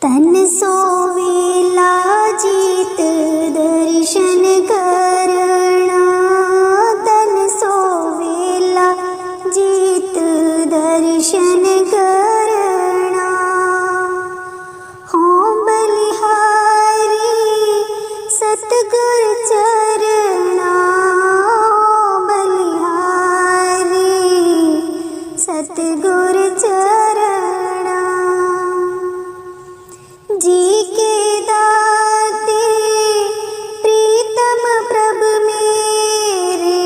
तन सोवेला जीत दर्शन करना, तन सोवेला जीत दर्शन करना। हो बलिहारी सतगुर चरना, बलिहारी सतगुर चरना। जी के दाते प्रीतम प्रभु मेरे,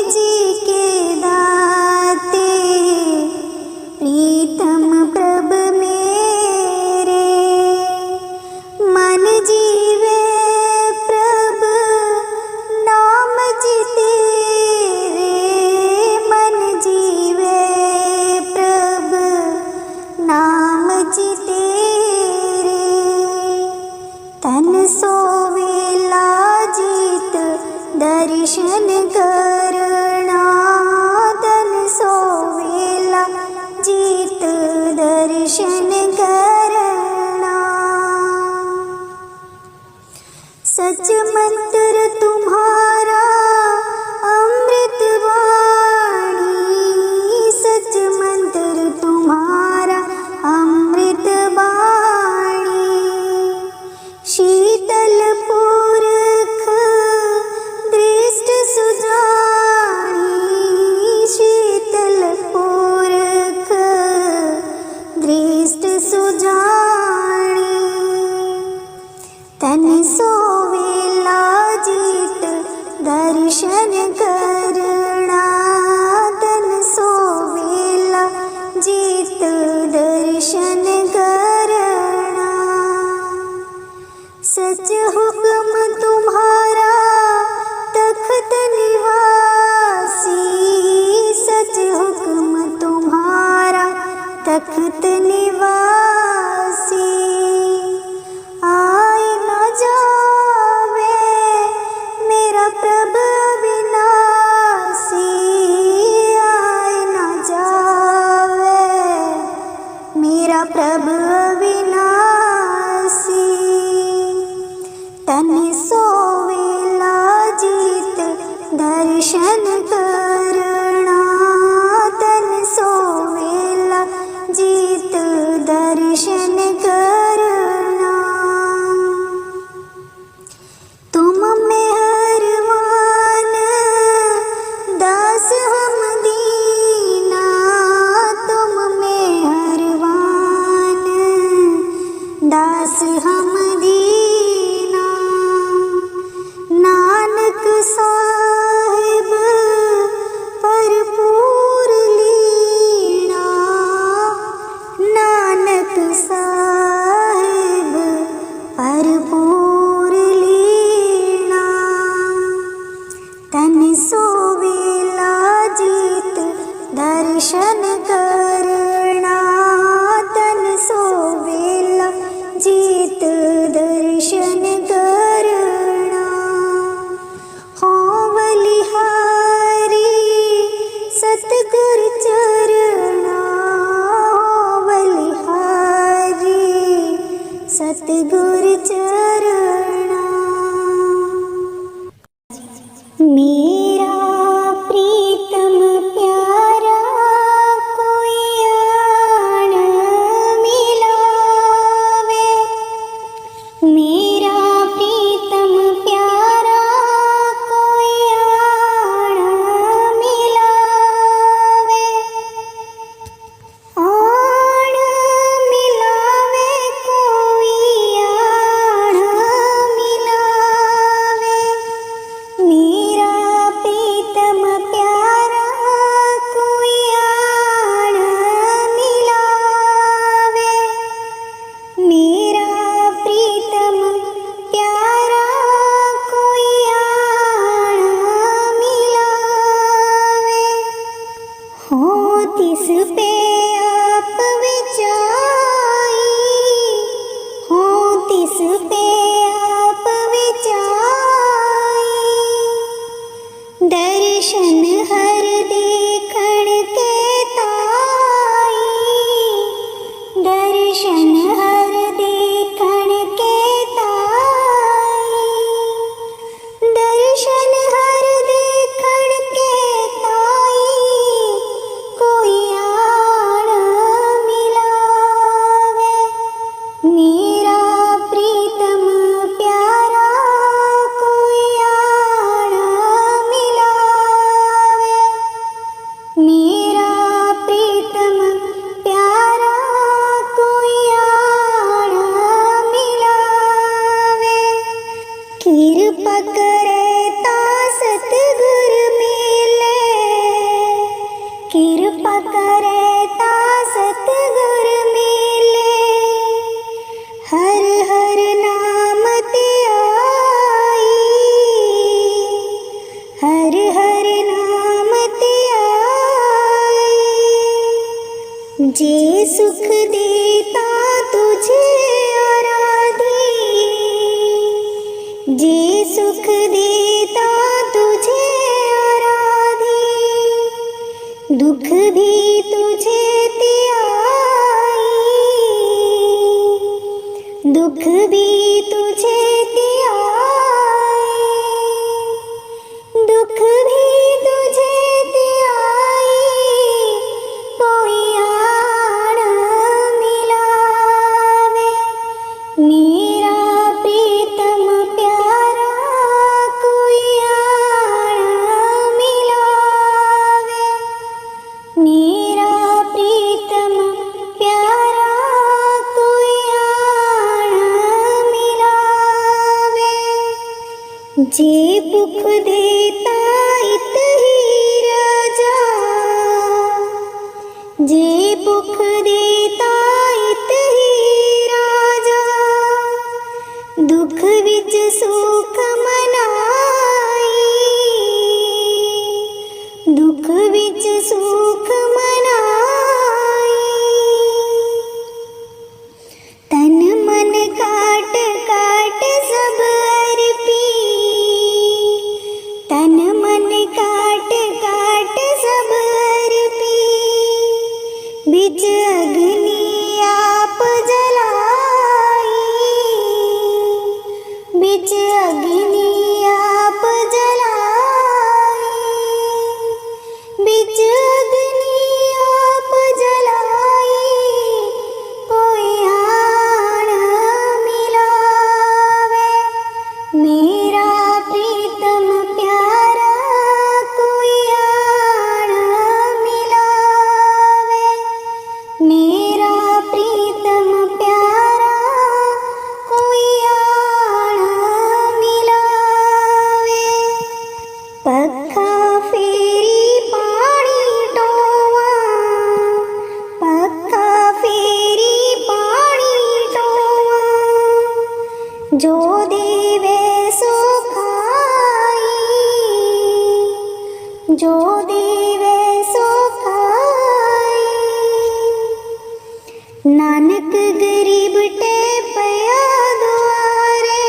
जी के दाते प्रीतम प्रभु मेरे। मन जीवे प्रभु नाम जी तेरे, मन जीवे प्रभु नाम जी तेरे। तन सोवेला जीत दर्शन करना, तन सोवेला जीत दर्शन करना। सच मंत्र तुम्हारा अमृत वाणी, सच मंत्र तुम्हारा अमृत वाणी। शीतल पुरख दृष्ट सुजानी, शीतल पुरख दृष्ट सुजानी। तन सोवेला जीत दर्शन करना, तन सोवेला जीत दर्शन करना। सच हुक्म तुम्हारा तख्त निवासी, सच हुक्म तुम्हारा तख्त निवासी। आए न जावे मेरा प्रभु विनाशी, आए न जावे मेरा प्रभु विनाशी। तन सोवेला जीत दर्शन करना, तन सोवेला जीत दर्शन करना। तुम मेहरबान दास हम दीना, तुम मेहरबान दास हम दीना। नानक साहिब भरपूर लीना, नानक साहिब भरपूर लीना। तन सोवेला जीत दर्शन करना, तन सोवेला जीत दर्शन करना। हो बलिहारी सतगुर चरना, हो बलिहारी सतगुर चरना। मेरा प्रीतम प्यारा कोई आन मिलावे, मेरा प्रीतम प्यारा कोई आन मिलावे। आन मिलावे कोई आन जे भुख देता इत ही राजा, जे भुख देता इत ही राजा, दुख विच सुख मनाई, दुख विच सुख मनाई। तन मन काट काट सब अर्पी, तन मन काट काट सब अर्पी, बिच अग्नि आप जलाई, बिच अग्नि आप जलाई, बिच अग्नि आप जलाई, कोई आन मिलावे, मेरा प्रीतम प्यारा कोई आन मिलावे, मेरा प्रीतम प्यारा कोई आन मिलावे। पक्का फेरी पानी टोवा, पक्का फेरी पानी टोवा, जो देवे सो खाई, जो देवे सो खाई। नानक गरीब टे पया दुआरे,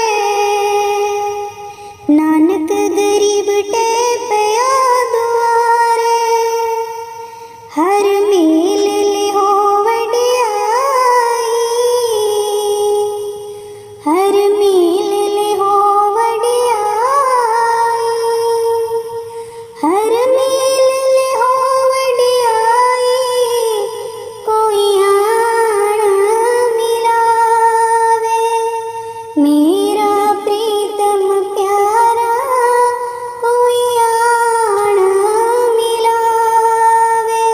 नानक गरीब टे पया दुआरे, हर मेल लिहो वडियाई, हर मेल लिहो वडियाई, हर मेल लिहो वडियाई, कोई आन मिलावे, मेरा प्रीतम प्यारा कोई आन मिलावे,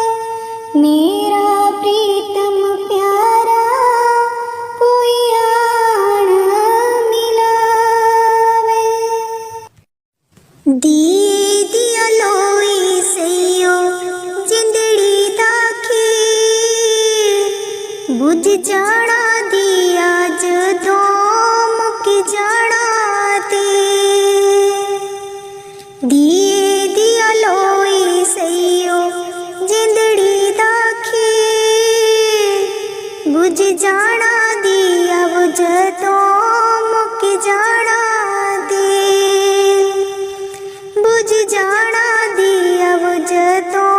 मेरा प्रीतम प्यारा कोई आन मिलावे। दिए दिया लोई सैयो जिंदड़ी दाखी, बुझ जाना दिया जदों मुक जाना ते, दिए दिया लोई सैयो जिंदड़ी दाखी, बुझ जाना दिया जदों मुक जाना ते, बुझ जाना दिया जदों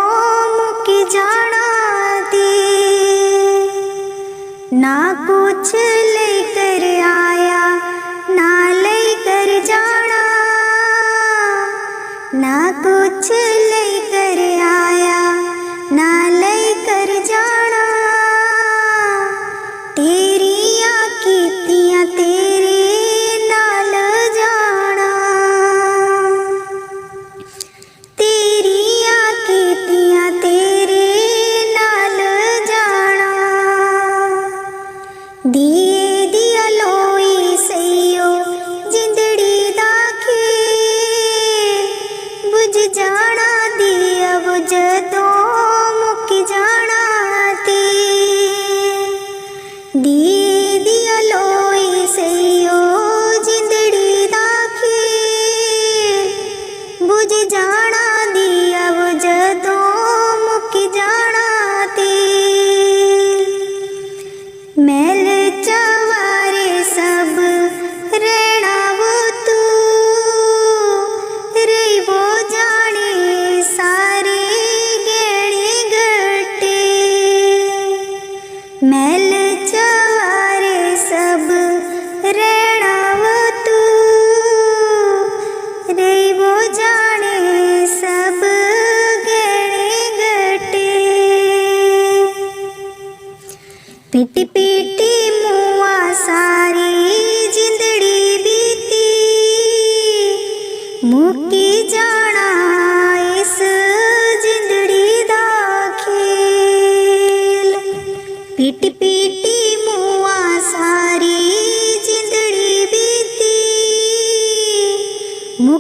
मुक जाना ते। ना कुछ लेकर आया ना लेकर जाना, ना कुछ लेकर आया ना लेकर जाना, तेरियां कीतियां तेरे नाल जाना, तेरियां कीतियां तेरे नाल जाना। दिए दिया लोई सैयो जिंदड़ी दाखी, बुझ जाना दिया जदों मुक जाना ते, दिए दिया लोई सैयो जिंदड़ी दाखी, बुझ जाना दिया जदों मुक जाना ते। मैल चवारे सब रहना वो तू, रही वो जाने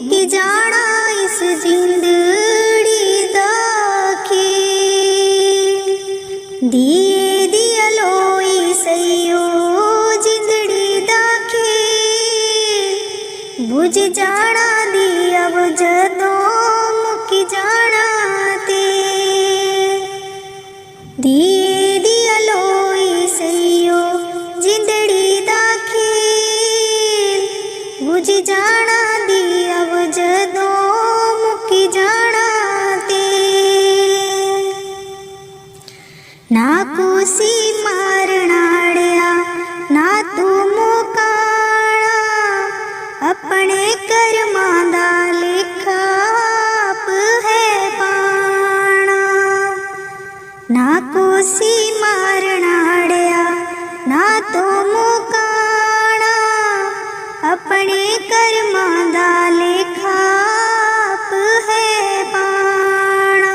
मुकी जाना इस जिंदड़ी दा खेल दिए दिया लोई सैयो जिंदड़ी दा खेल बुझ जाना दिया वो जदों मुकी जाना ते दिए दिया लोई सैयो जिंदड़ी दा खेल बुझ जाना दिया वो जदों मुकी जाना ते ना कुसी मारनाड़िया ना तू मुकाना अपने कर्मां दा लेखा आप है पाना ना कुसी मारनाड़िया ना तू मुकाना अपने कर्मां दा लेखा आप है पाना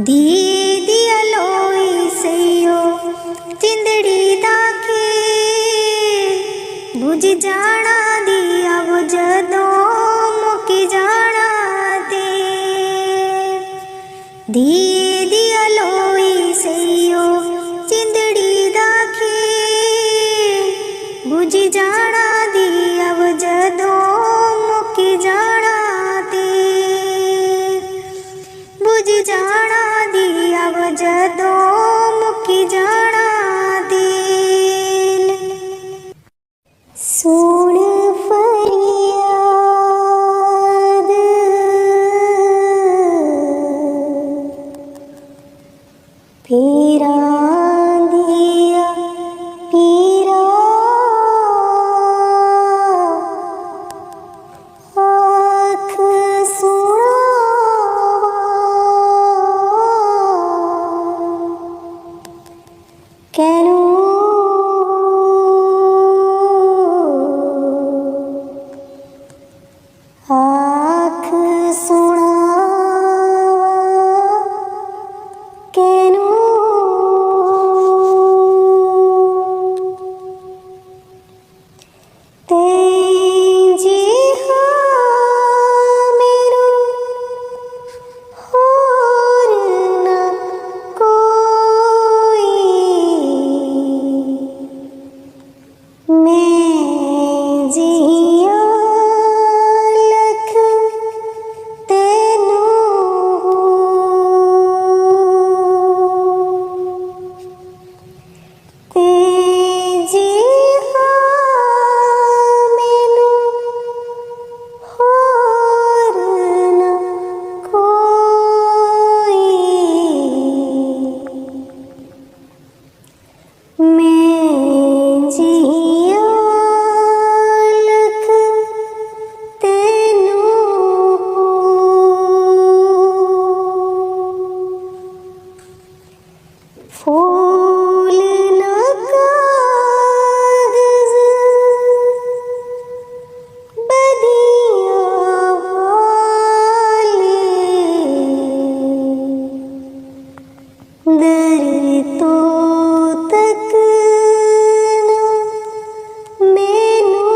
दिए दिया लोई सैयो जिंदड़ी दा खेल बुझ जाना दिया वो जदों मुकी जाना ते दिए दिया लोई सैयो जिंदड़ी दा खेल बुझ जाना दिया वो जदों मुकी जाना ते बुझ जाना दिया वो जदों मुकी जाना ते सुन फरियाद पीरां दिया पीरा आँख सुनावा कैनू आँख सुनावा कैनू तेजी हाँ मेरू होर न कोई मैं जिया लख तेनू तेजी हाँ मैनू होर न कोई मैं जिया लख तेनू फूल न कागज बदिया वाले दर तो तक न मैनू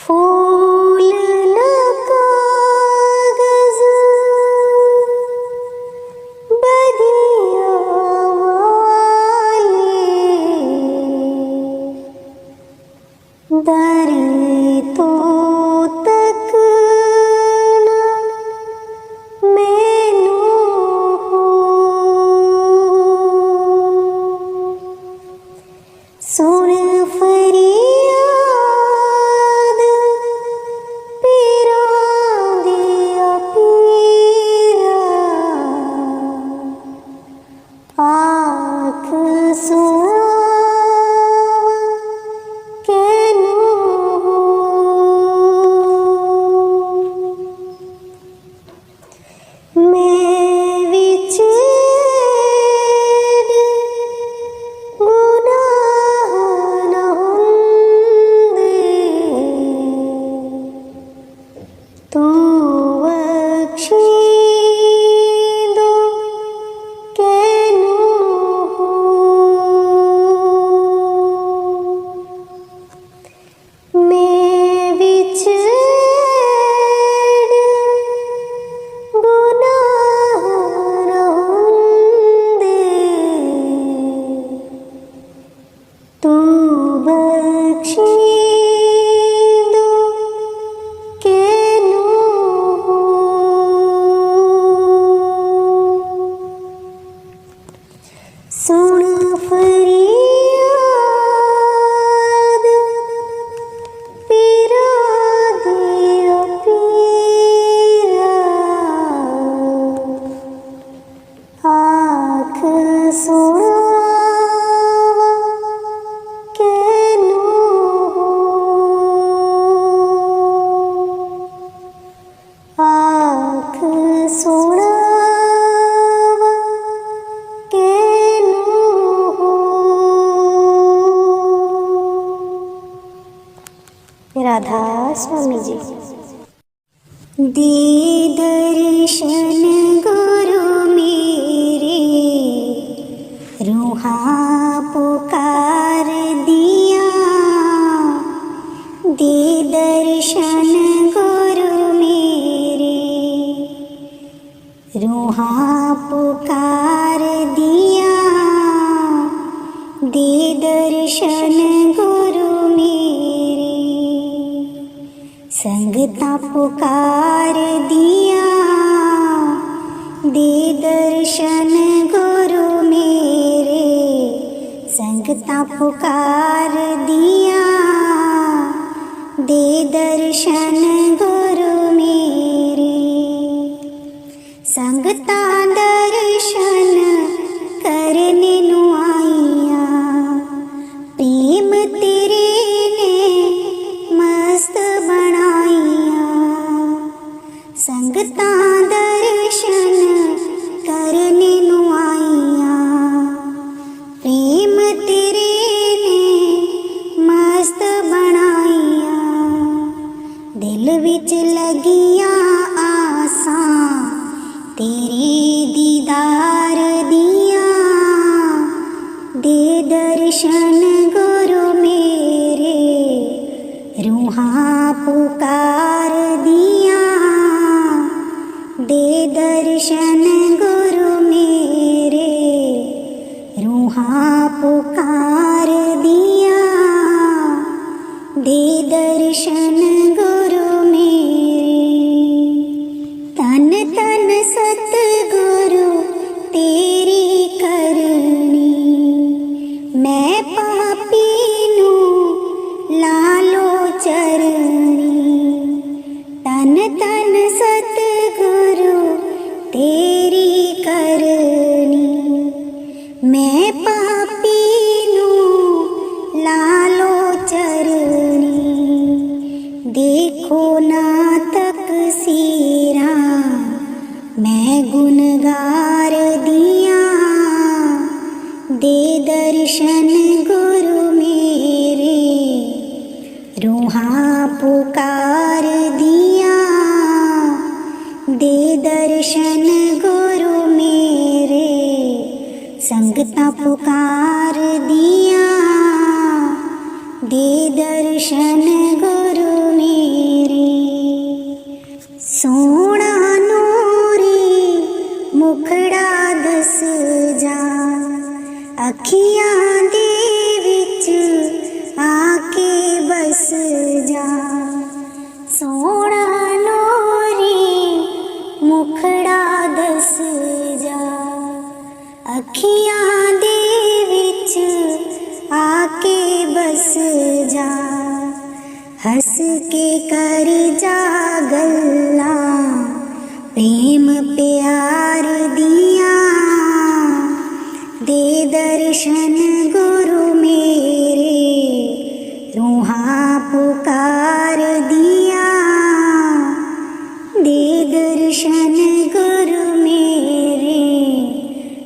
फूल न कागज बदिया वाले दर तो तक न मैनू सुन फरियाद पीरां दिया पीरा आँख सुनावा कैनू मैं विच गुनाह स्वामी जी। दे दर्शन गुरु मेरे, रूहा पुकार दिया। दे दर्शन गुरु मेरे, रूहा पुकार दिया। दे दर्शन गुरु मेरे, संगता पुकार दिया। दे दर्शन गुरु मेरे, संगता पुकार दिया। दे दर्शन गुरु मेरे, संगता दर्शन करने नु आईया। प्रेम तेरे ने मस्त बनाईया। संगता दर्शन करने नु आईया। प्रेम तेरे ने मस्त बनाईया। दिल विच लगिया आसां तेरे दीदार दिया। दे दर्शन गुरु मेरे, रूहा पुकार दिया। दे दर्शन गुरु मेरे, रूहा पुकार दिया। दे दर्शन गुरु मेरे, तन तन सतगुरु तेरी करनी। मैं पापी नू लालो चरनी। तन तन सतगुरु तेरी करनी। मैं पापी नू लालो चरनी। देखो ना तकसीरा, मैं गुनगार दिया। दे दर्शन गुरु मेरे, रूहा पुकार दिया। दे दर्शन गुरु मेरे, संगता पुकार दिया। दे दर्शन गुरु मेरे, सोना नूरी मुखड़ा दस जा। अखियां दे विच आके बस जा। सोना नूरी मुखड़ा दस जा। अखियां दे विच आके बस जा। हंस के कर जा गल्ला, प्रेम प्यार दिया। दे दर्शन गुरु मेरे, रूहा पुकार दिया। दे दर्शन गुरु मेरे,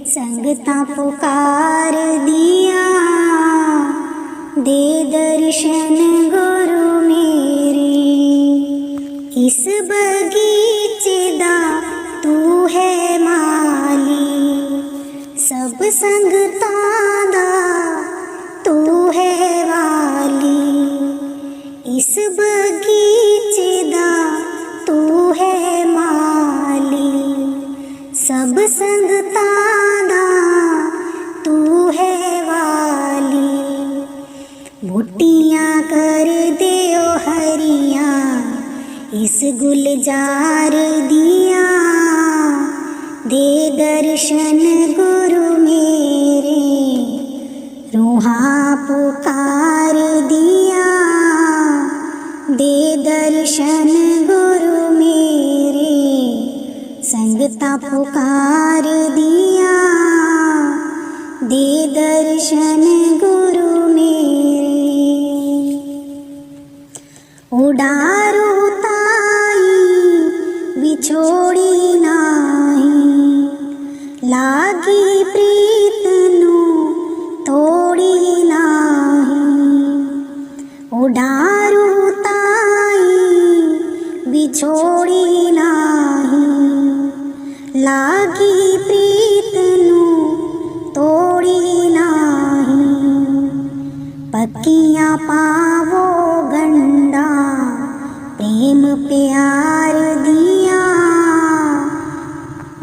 संगता पुकार दिया। दे दर्शन गुरु मेरे, इस बगीचे दा तू है माली। सब संगतां दा तू है वाली। इस बगीचे दा तू है माली। सब संगतां दा तू है वाली। बूटियां कर दियो हरियां, इस गुलजार दिया। दे दर्शन गुरु मेरे, रूहा पुकार दिया। दे दर्शन गुरु मेरे, संगता पुकार दिया। दे दर्शन गुरु मेरे, उडारू ताई बिछोड़ी नाही। लागी प्रीत नू तोड़ी नाही। उडारू ताई विछोड़ी नाही। लागी प्रीतनु तोड़ी नाही। पक्किया पावो गंडा प्रेम प्यार दिया।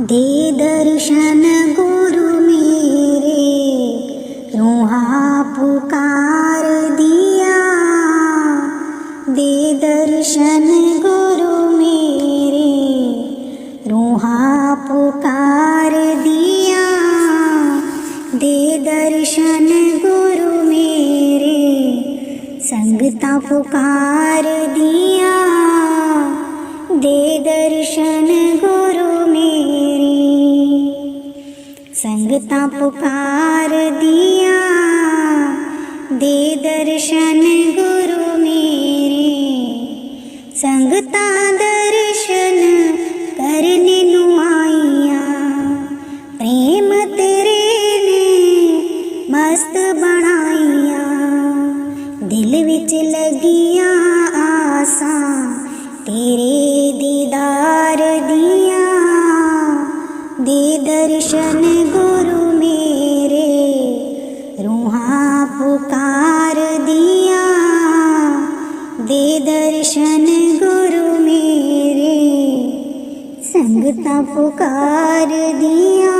दे दर्शन गुरु मेरे रूहा पुकार दिया। दे दर्शन गुरु मेरे रूहा पुकार दिया। दे दर्शन गुरु मेरे संगता पुकार दिया। दे दर्शन गुरु मेरे संगता पुकार दिया। दे दर्शन गुरु मेरे संगता दर्शन करने नु आईया। प्रेम तेरे ने मस्त बनाईया। दिल विच लगिया आसा तेरे दीदार दिया। दे दर्शन गुरु मेरे रूहा पुकार दिया। दे दर्शन गुरु मेरे संगता पुकार दिया।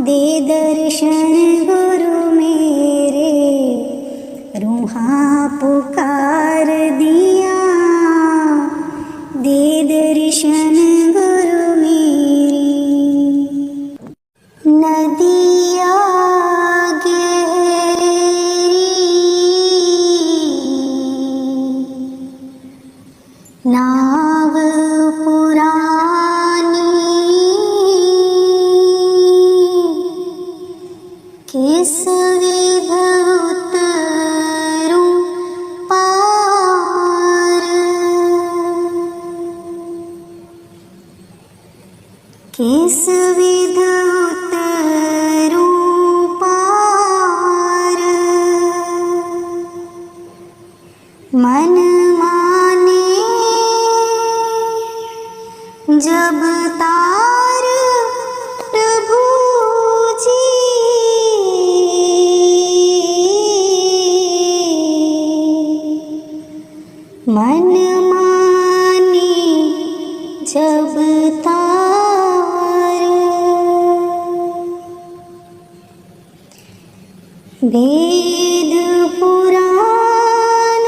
दे दर्शन गुरु मेरे रूहा पुकार दिया। दे दर्शन गुरु मेरे नदिया नाव पुरानी किस विध उतरूं पार। किस विध उतरूं पार। मन जब तार प्रभु जी। मन माने जब तार। वेद पुराण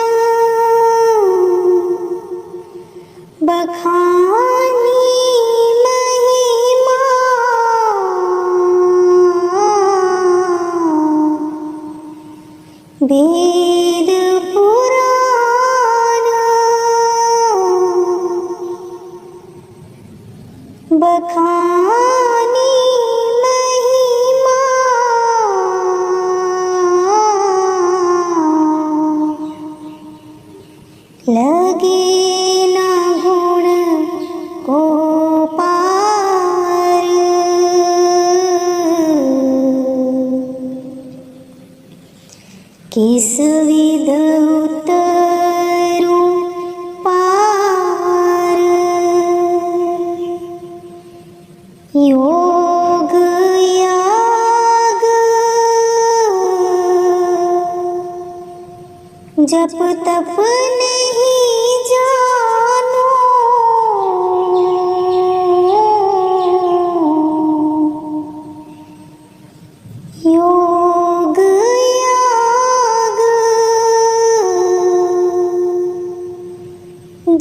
बखानी महिमा। वेद पुराण बखानी महिमा। लगे ना गुण को पार। किस विध उतरूं पार। योग याग जप तप नहीं जानो। योग याग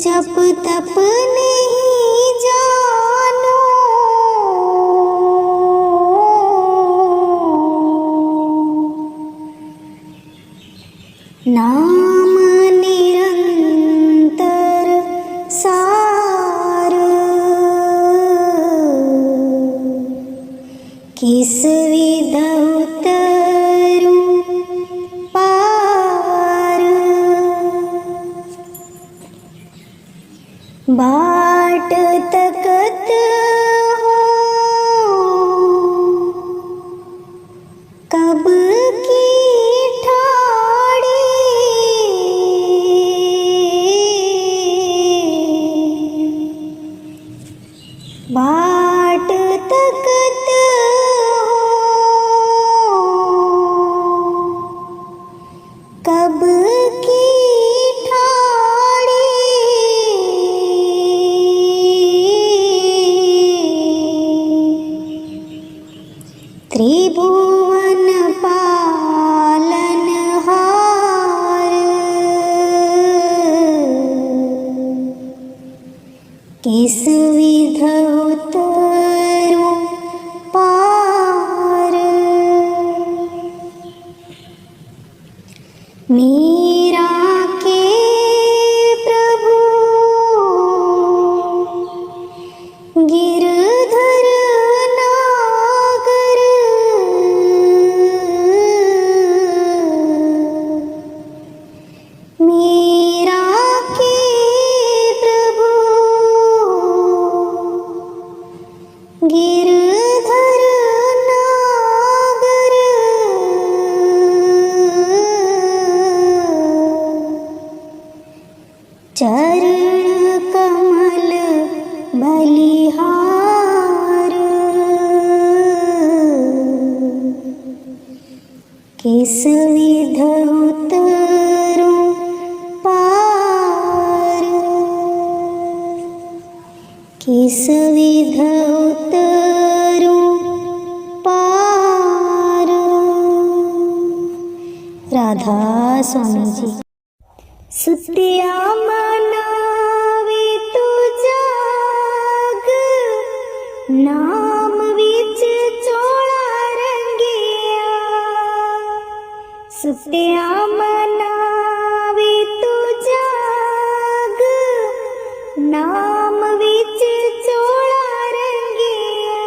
जप तप नहीं जानो। नाम निरंतर सार। किस विध उतरूं पार। बाट तकत हो कब की ठाड़ी। त्रिभुवन पालनहार किस विध उतरूं पार। मीरा के प्रभु गिरधर नागर मीरा के प्रभु गिरधर नागर चरण कमल बलिहार किस विध उतरूं पार। किस विध उतरूं पार। राधा स्वामी जी। सुत्या मनावे तू जाग नाम विच चोला रंगिया। सुत्या मनावे तू जाग नाम विच चोला रंगिया।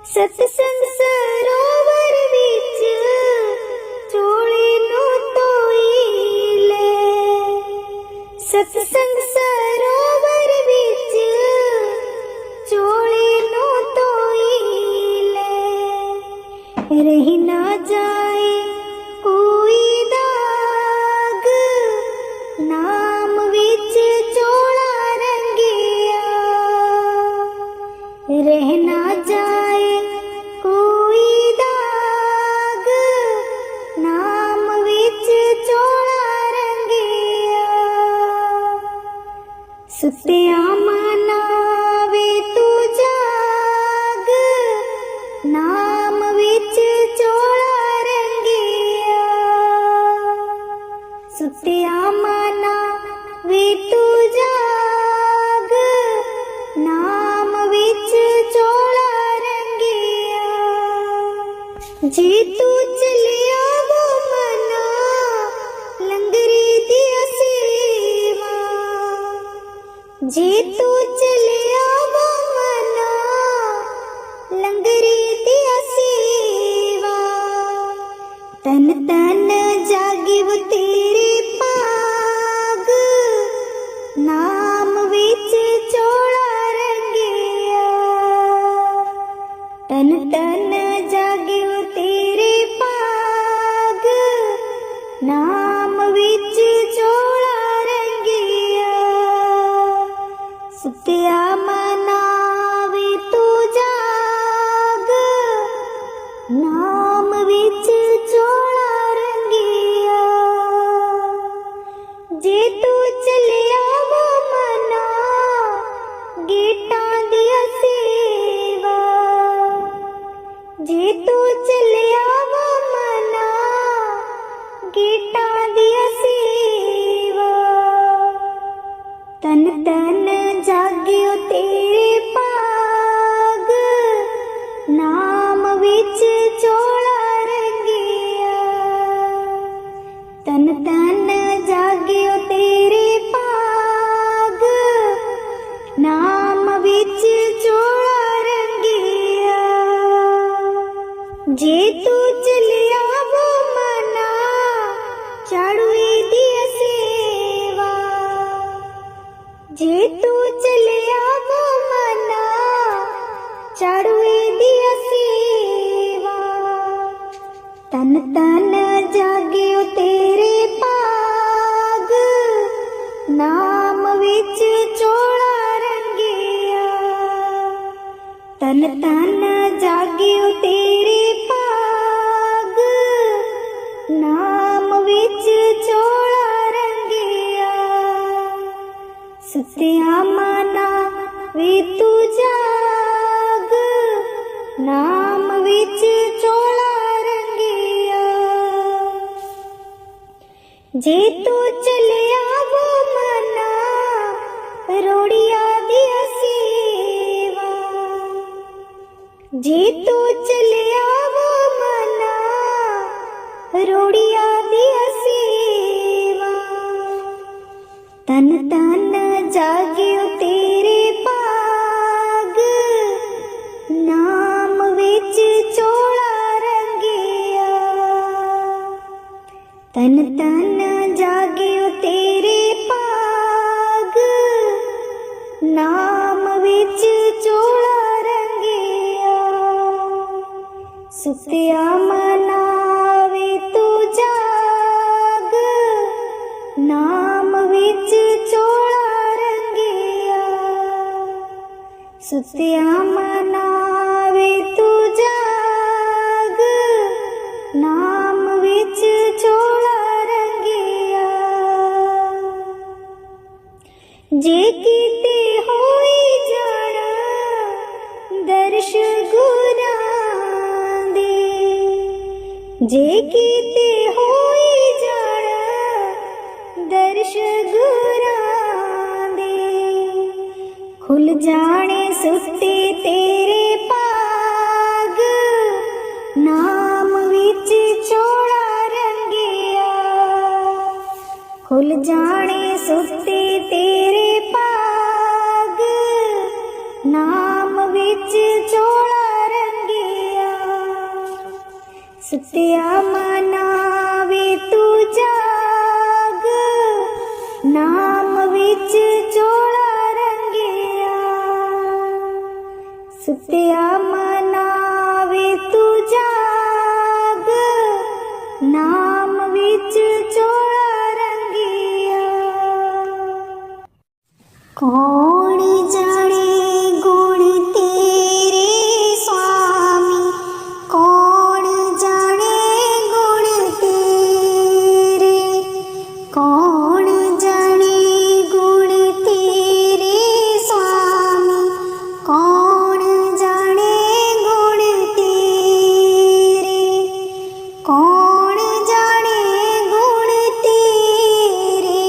सतसंग सरोवर विच चोले नो तोईले। सतसंग सरोवर विच चोले नो तोईले। रही ना जाए कोई दाग नाम विच चोला रंगिया। रह ना जाए कोई दाग नाम विच चोला रंगिया। सुत्या मनावे तू जाग नाम विच चोला रंगिया। सुत्या मनावे तू जाग नाम विच चोला रंगिया। जे तू चलिया वो मना लंगरी दी सेवा। जे तू चलिया वो मना लंगरी दी सेवा। तन तन जागिव तेरे पाग नाम विच चोला रंगिया। तन तन जागिव तेरे पाग नाम विच चोला रंगिया। सुत्या मनावे तू जाग नाम विच चोला रंगिया। जे तू चलिया वो मना गेटां दी सेवा। जे तू चलिया वो मना गेटां दी सेवा। तन तन जागियो तेरे पाग नाम विच चोला रंगिया। तन तन जागियो तेरे पाग नाम विच चोला रंगिया। जे तू चलिया वो मना चाड़ुए दी सेवा। जे तू चलिया वो मना चाड़ुए दी सेवा। तन तन जागियो तेरे पाग नाम विच चोला रंगिया। तन तन जागियो तेरे पाग नाम विच चोला रंगिया। सुत्या मना वे तू जाग ना जे तू चलिया वो मना रोड़िया दिया सेवा जे तू चलिया वो मना रोड़िया दिया सेवा तन तन जागियो तेरे पाग नाम विच चोला रंगिया तन तन जागियो तेरे पाग नाम विच चोला रंगिया सुतिया मनावे तू जाग नाम विच चोला रंगिया सुतिया मनावे तू जाग नाम विच चोला रंगिया जे कीते होई जाना दर्श गुनां दे जे कीते होई जाना दर्श गुनां दे खुल जाने सुते तेरे पाग नाम विच चोला रंगिया खुल जाने सुते तेरे पाग नाम विच चोला रंगिया सुतिया मनावे तू जाग नाम विच चोला रंगिया सुतिया मनावे तू जाग नाम विच चोला रंगिया कौन जाने गुण तेरे स्वामी कौन जाने गुण तेरे कौन जाने गुण तेरे स्वामी कौन जाने गुण तेरे कौन जाने गुण तेरे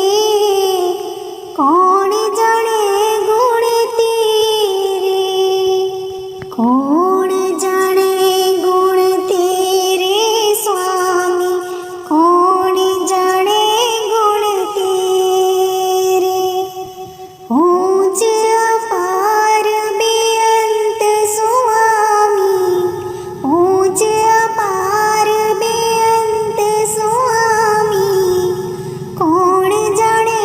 कौन जाने गुण तेरे कौन जाने गुण तेरे स्वामी कौन जाने गुण तेरे ऊंच अपार बेअंत स्वामी ऊंच अपार बेअंत स्वामी कौन जाने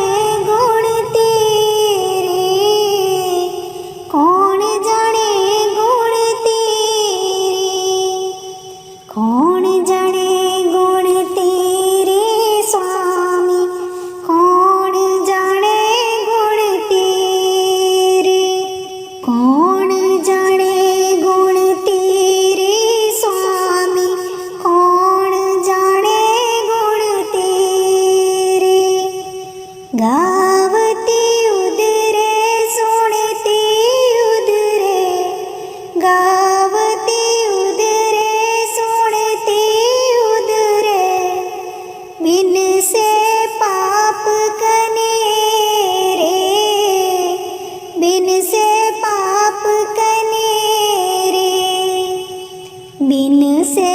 गुण तेरे कौन जाने गुण तेरे कौन जाने गुण तेरे स्वामी कौन जाने गुण तेरे कौन जाने गुण तेरे स्वामी कौन जाने गुण तेरे गावती उदरे सुनती उदरे गावती उदरे सुनती उदरे बिन से पाप कनेरे बिन से पाप कनेरे बिन से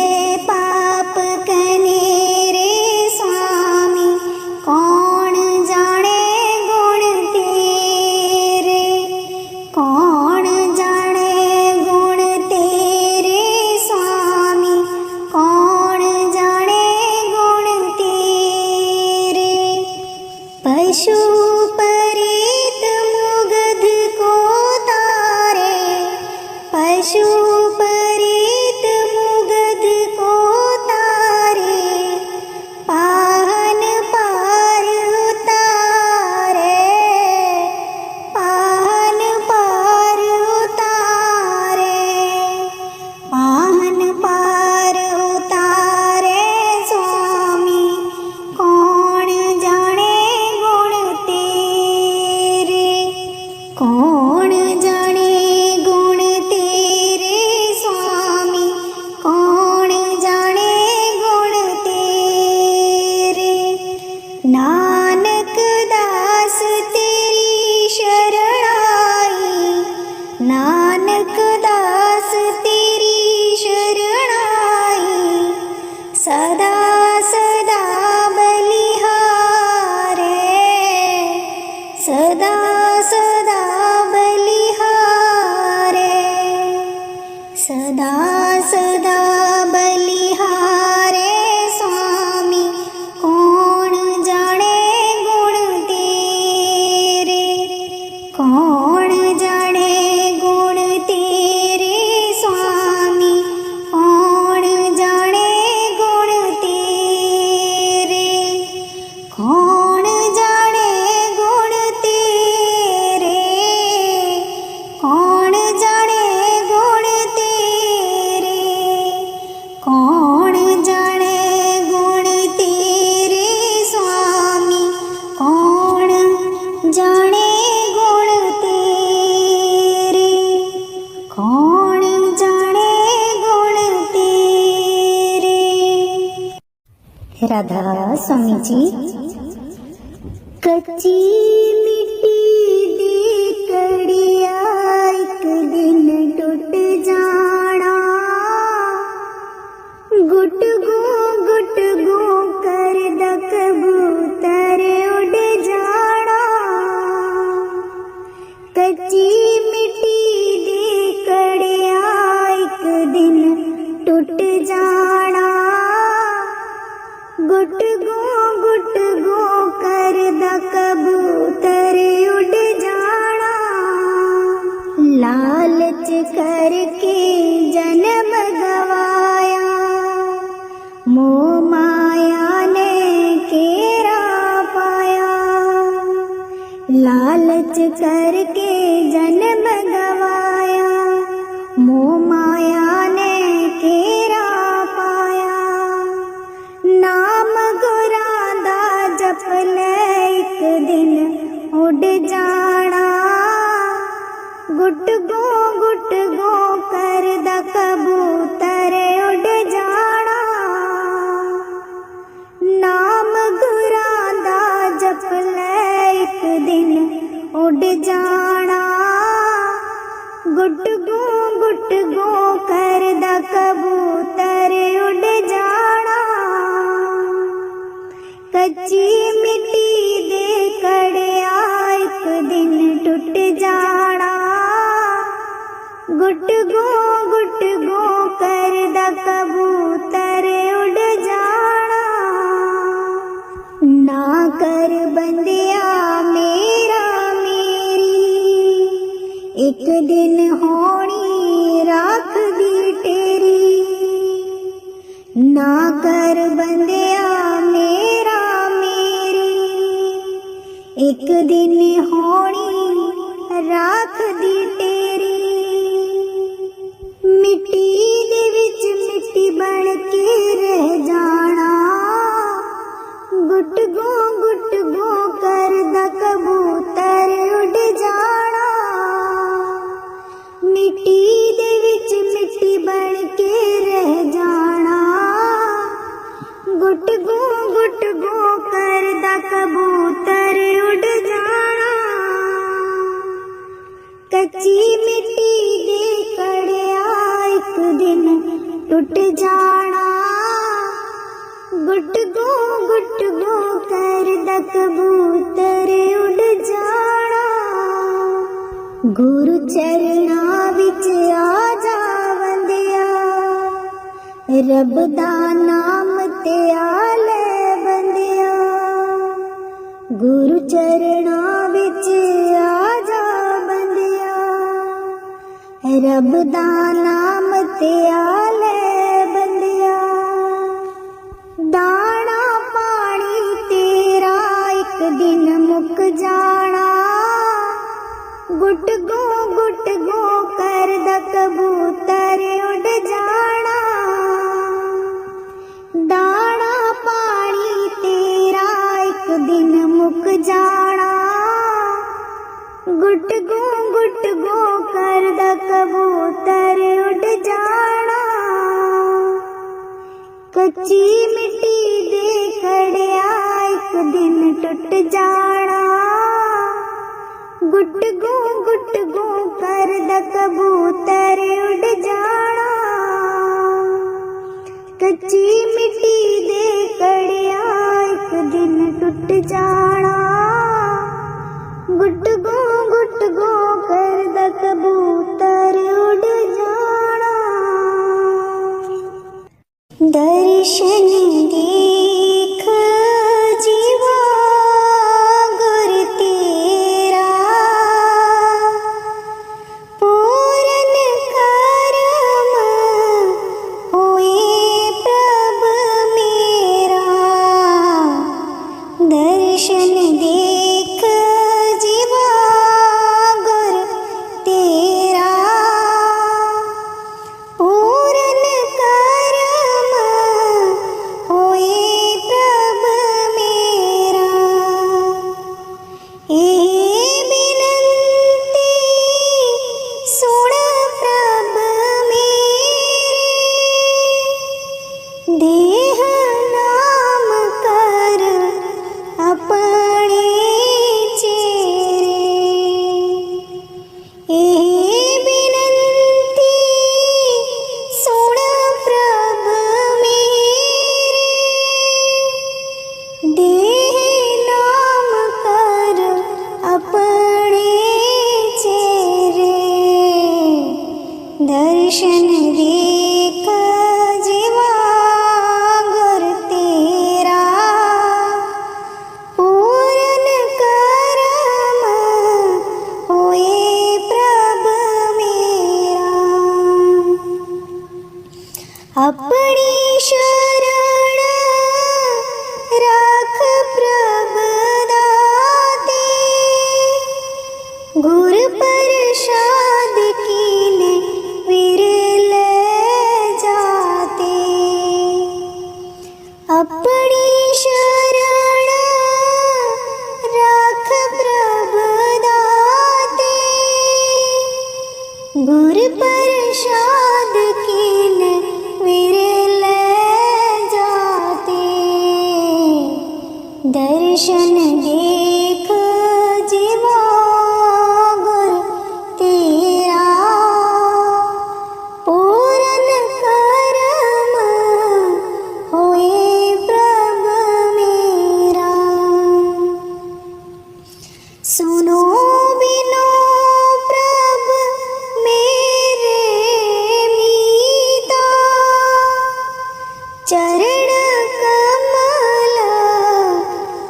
पाप कनेरे स्वामी कौन जाने गुण तेरे कौन जाने गुण तेरे स्वामी कौन जाने गुण तेरे पशु परीत मुगध को तारे पशु परीत मुगध को तारे पाहन पार उतारे पाहन पार उतारे पाहन पार उतारे स्वामी कौन जाने गुण तेरे कौन जाने गुण तेरे सदा सदा बलिहारे स्वामी कौन जाने गुण तेरे, कौन जाने गुण तेरे स्वामी कौन जाने गुण तेरे, कौन जाने गुण तेरे, कौन जाने गुण तेरे, कौन जाने गुण तेरे स्वामी कौन जाने गुण तेरे, कौन जाने गुण तेरे। राधा स्वामी जी। कच्ची मिट्टी दी कड़िया एक दिन टूट जाना, गुट गो कर द कबूतर उड़ जाना। कच्ची मिट्टी दी कड़िया एक दिन टूट जाना, गुट गो कर द कबूतर उड़ जाना। लालच करके जन्म गवाया, मोह माया ने केरा पाया। लालच करके जन्म गवाया, मोह माया ने केरा पाया। नाम गुरां दा जप ले एक दिन उड़ जाना, गुट गो कर द कबूतर उड़ जाना। नाम गुरां दा जप ले एक दिन उड़ जाना, गुट गो कर द कबूतर उड़ जाना। कच्ची मिट्टी दे कड़िया एक दिन टूट जाना, गुट गो कर द कबूतर उड़ जाना। ना कर बंदिया मेरा मेरी, एक दिन होनी राख दी तेरी। ना कर बंदिया मेरा मेरी, एक दिन होनी राख दी तेरी। मिट्टी दे विच मिट्टी बन के रह जाना, गुट गो कर द कबूतर उड़ जाना। मिट्टी दे विच मिट्टी बन के रह जाना, गुट गो कर द कबूतर उड़ जाना। कच्ची मिट्टी दे कड़िया एक दिन टूट जाना, गुट गो कर द कबूतर उड़ जाना। गुरु चरना विच आ जा बंदिया, रब दा नाम ते आ ले बंदिया। गुरु चरना विच आ जा बंदिया, रब दा नाम ते आ ले बंदिया। दाना पानी तेरा एक दिन मुक जाना, गुट गो कर द कबूतर उड़ जाना। दाना पानी तेरा एक दिन मुक जाना, गुट गो कर द कबूतर उड़ जाना। कच्ची मिट्टी दे कड़िया एक दिन टूट जाना, गुट गो कर द कबूतर उड़ जाना। कच्ची मिट्टी दे कड़िया एक दिन टूट जाना, गुट गो कर द कबूतर उड़ जाना। दर्शन देख जीवा गुर तेरा पूरन करम होए प्रभ मेरा। अपनी शरण राख प्रभ दाते गुर प्रसाद कीने विरल जाते। अपनी शरण राख प्रभ दाते गुर प्रसाद कीने विरल जाते। दर्शन देख जीवा गुर तेरा पूरन करम होए प्रभ मेरा। सुनो बिनो प्रभ मेरे मीता चरण कमल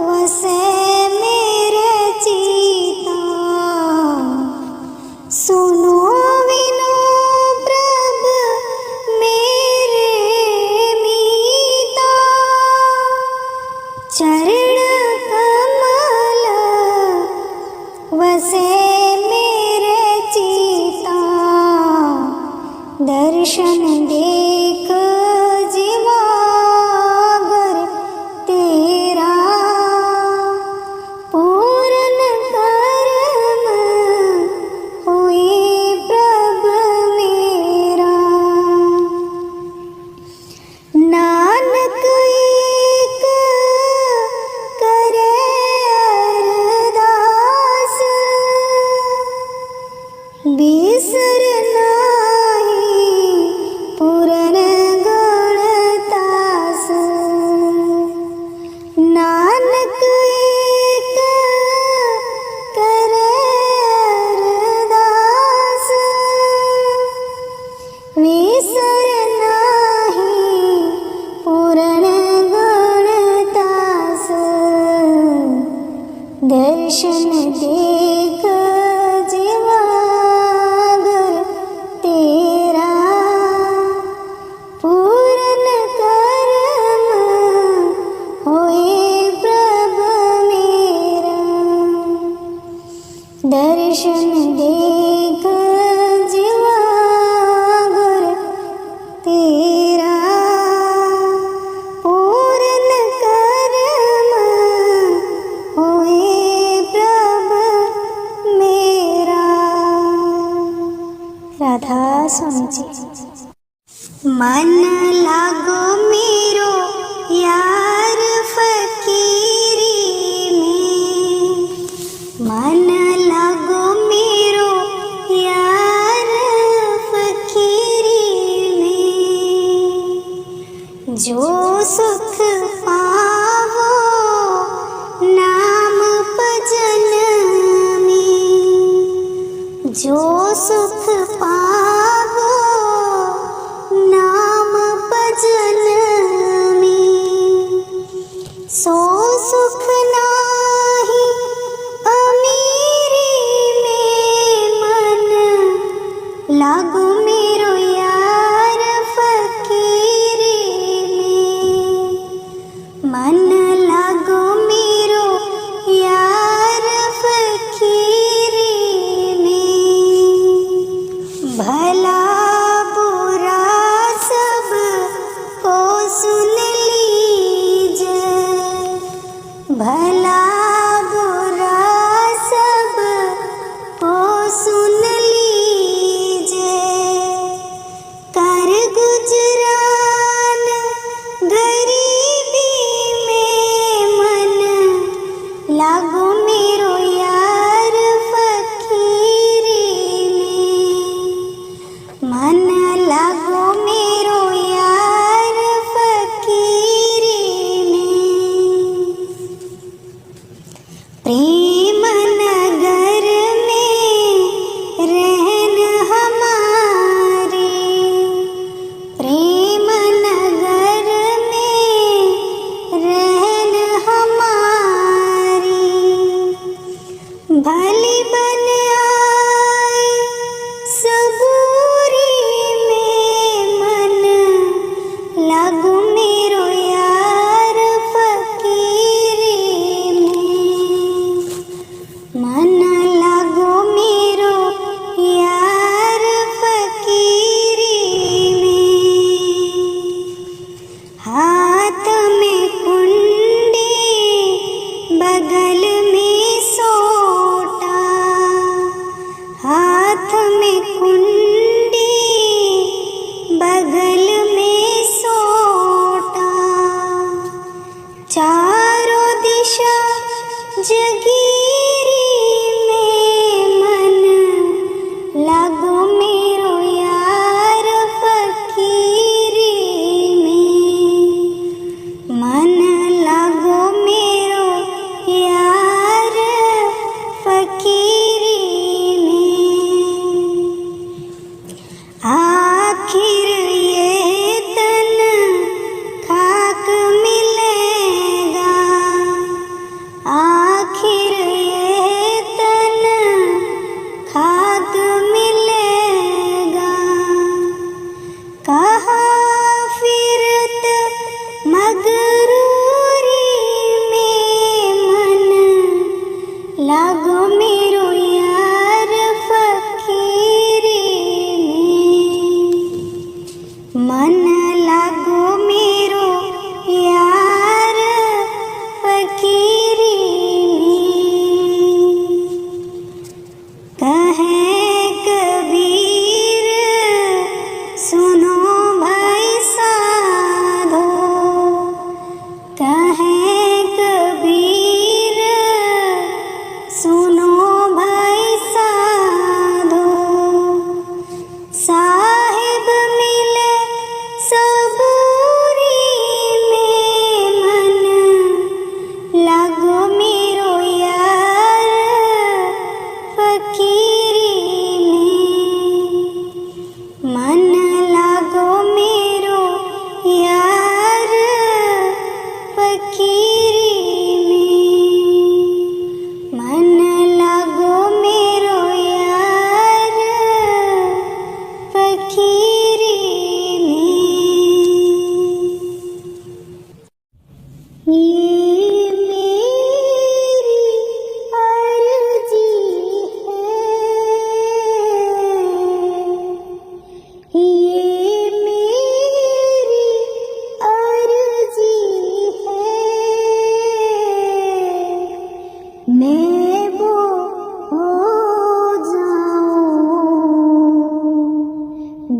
वसे मेरे चिता। सुनो बिनो प्रभ मेरे मीता चरण कमल वसे मेरे चिता। दर्शन देख जीवा गुर तेरा पूरन करम होए प्रभ मेरा। नानक एक करे अरदास बिसर नाही पूरन गुणतास। नानक एक करे अरदास बिसर नाही पूरन गुणतास। दर्शन देख जीवा गुर तेरा पूरन करम होए प्रभ मेरा। दर्शन देख जीवा गुर तेरा पूरन करम होए प्रभ मेरा। राधा स्वामी जी। मन लागो मेरो यार फकीरी में। मन लागो मेरो यार फकीरी में। जो सुख पावो नाम भजन में। जो सुख पावो नाम भजन में। सो सुख नाही अमीरी में। मन लागो मेरो यार फकीरी में। मन लागो मेरो यार फकीरी में। भला बुरा सब को सुन लीजे। भला बुरा सब को सुन लीजे। कर गुजरान गरीबी में। मन लागो मेरो यार फकीरी में। मन लागो मेरो यार फकीरी में।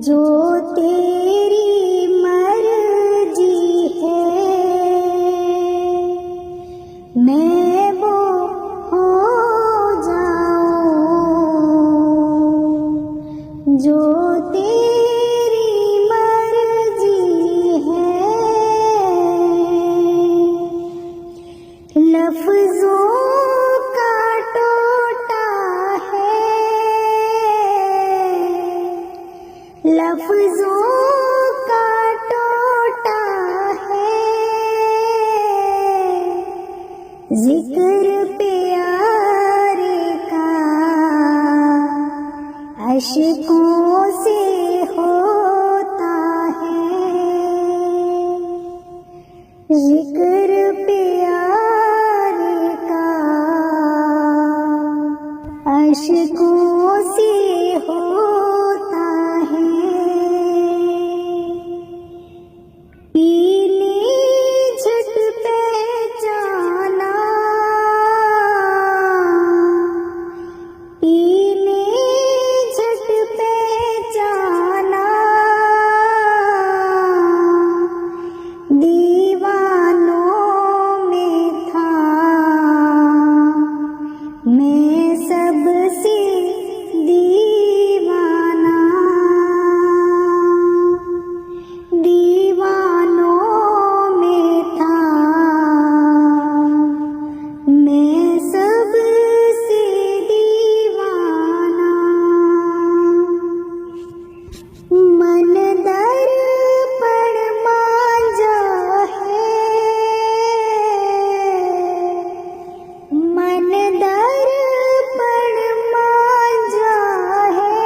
जो तेरी मर्जी है मैं वो हो जाऊं, जो तेरी मर्जी है। लफ्जों का टोटा है, लफ्जों का टोटा है, जिक्र प्यारे का अश्कों से होता है, जिक्र प्यारे का अश्कों से होता है। पीने झट पहचाना, पीने झट पहचाना, दीवानों में था मैं सबसे दीवाना, दीवानों में था मैं सबसे दीवाना। मन दर्पण मांझा है, मन दर्पण मांझा है,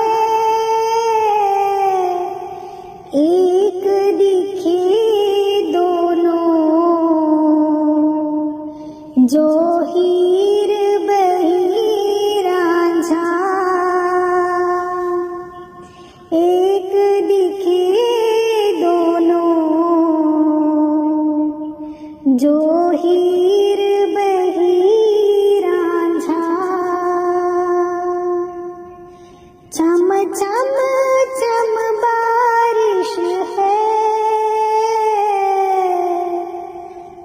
एक दिखे दोनों, जो हीर बही रांझा, एक दिखे दोनों, जो हीर बही रांझा। चम चम चम बारिश है,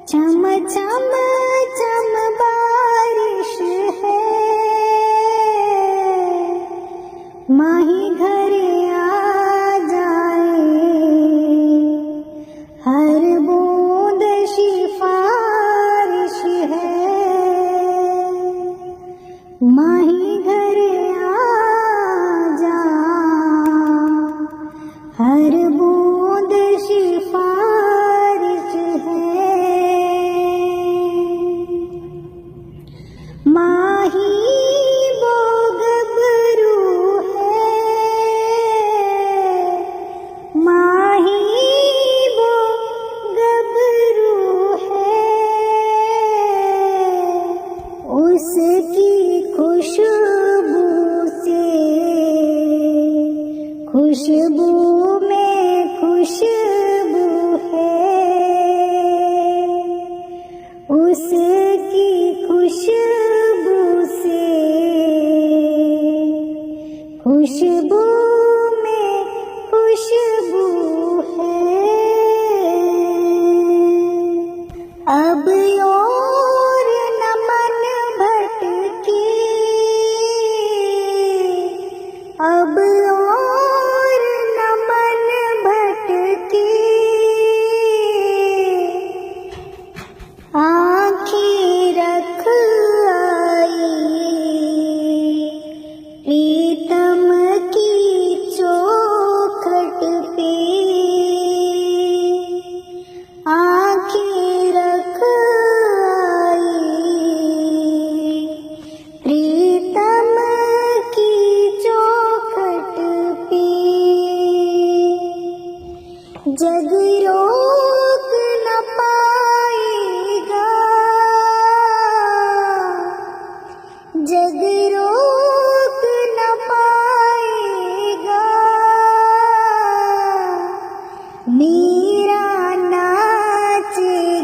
चम चम चम बारिश है, माही घर आ जाए, हर बूंद सिफारिश है, माही घर आ जा, हर बूंद सिफारिश है। माही वो गबरू है, माही वो गबरू है, उसकी खुशबू से, खुशबू में खुशबू है, उसकी खुशबू से, खुशबू में खुशबू है। अब और न मन भटके, अब और न मन भटके, आँखें रख आई प्रीतम की चौखट पे, आँखें रख आई प्रीतम की चौखट पे। जग रोक न पाएगा, जग रोक न पाएगा, मीरा नाचेगी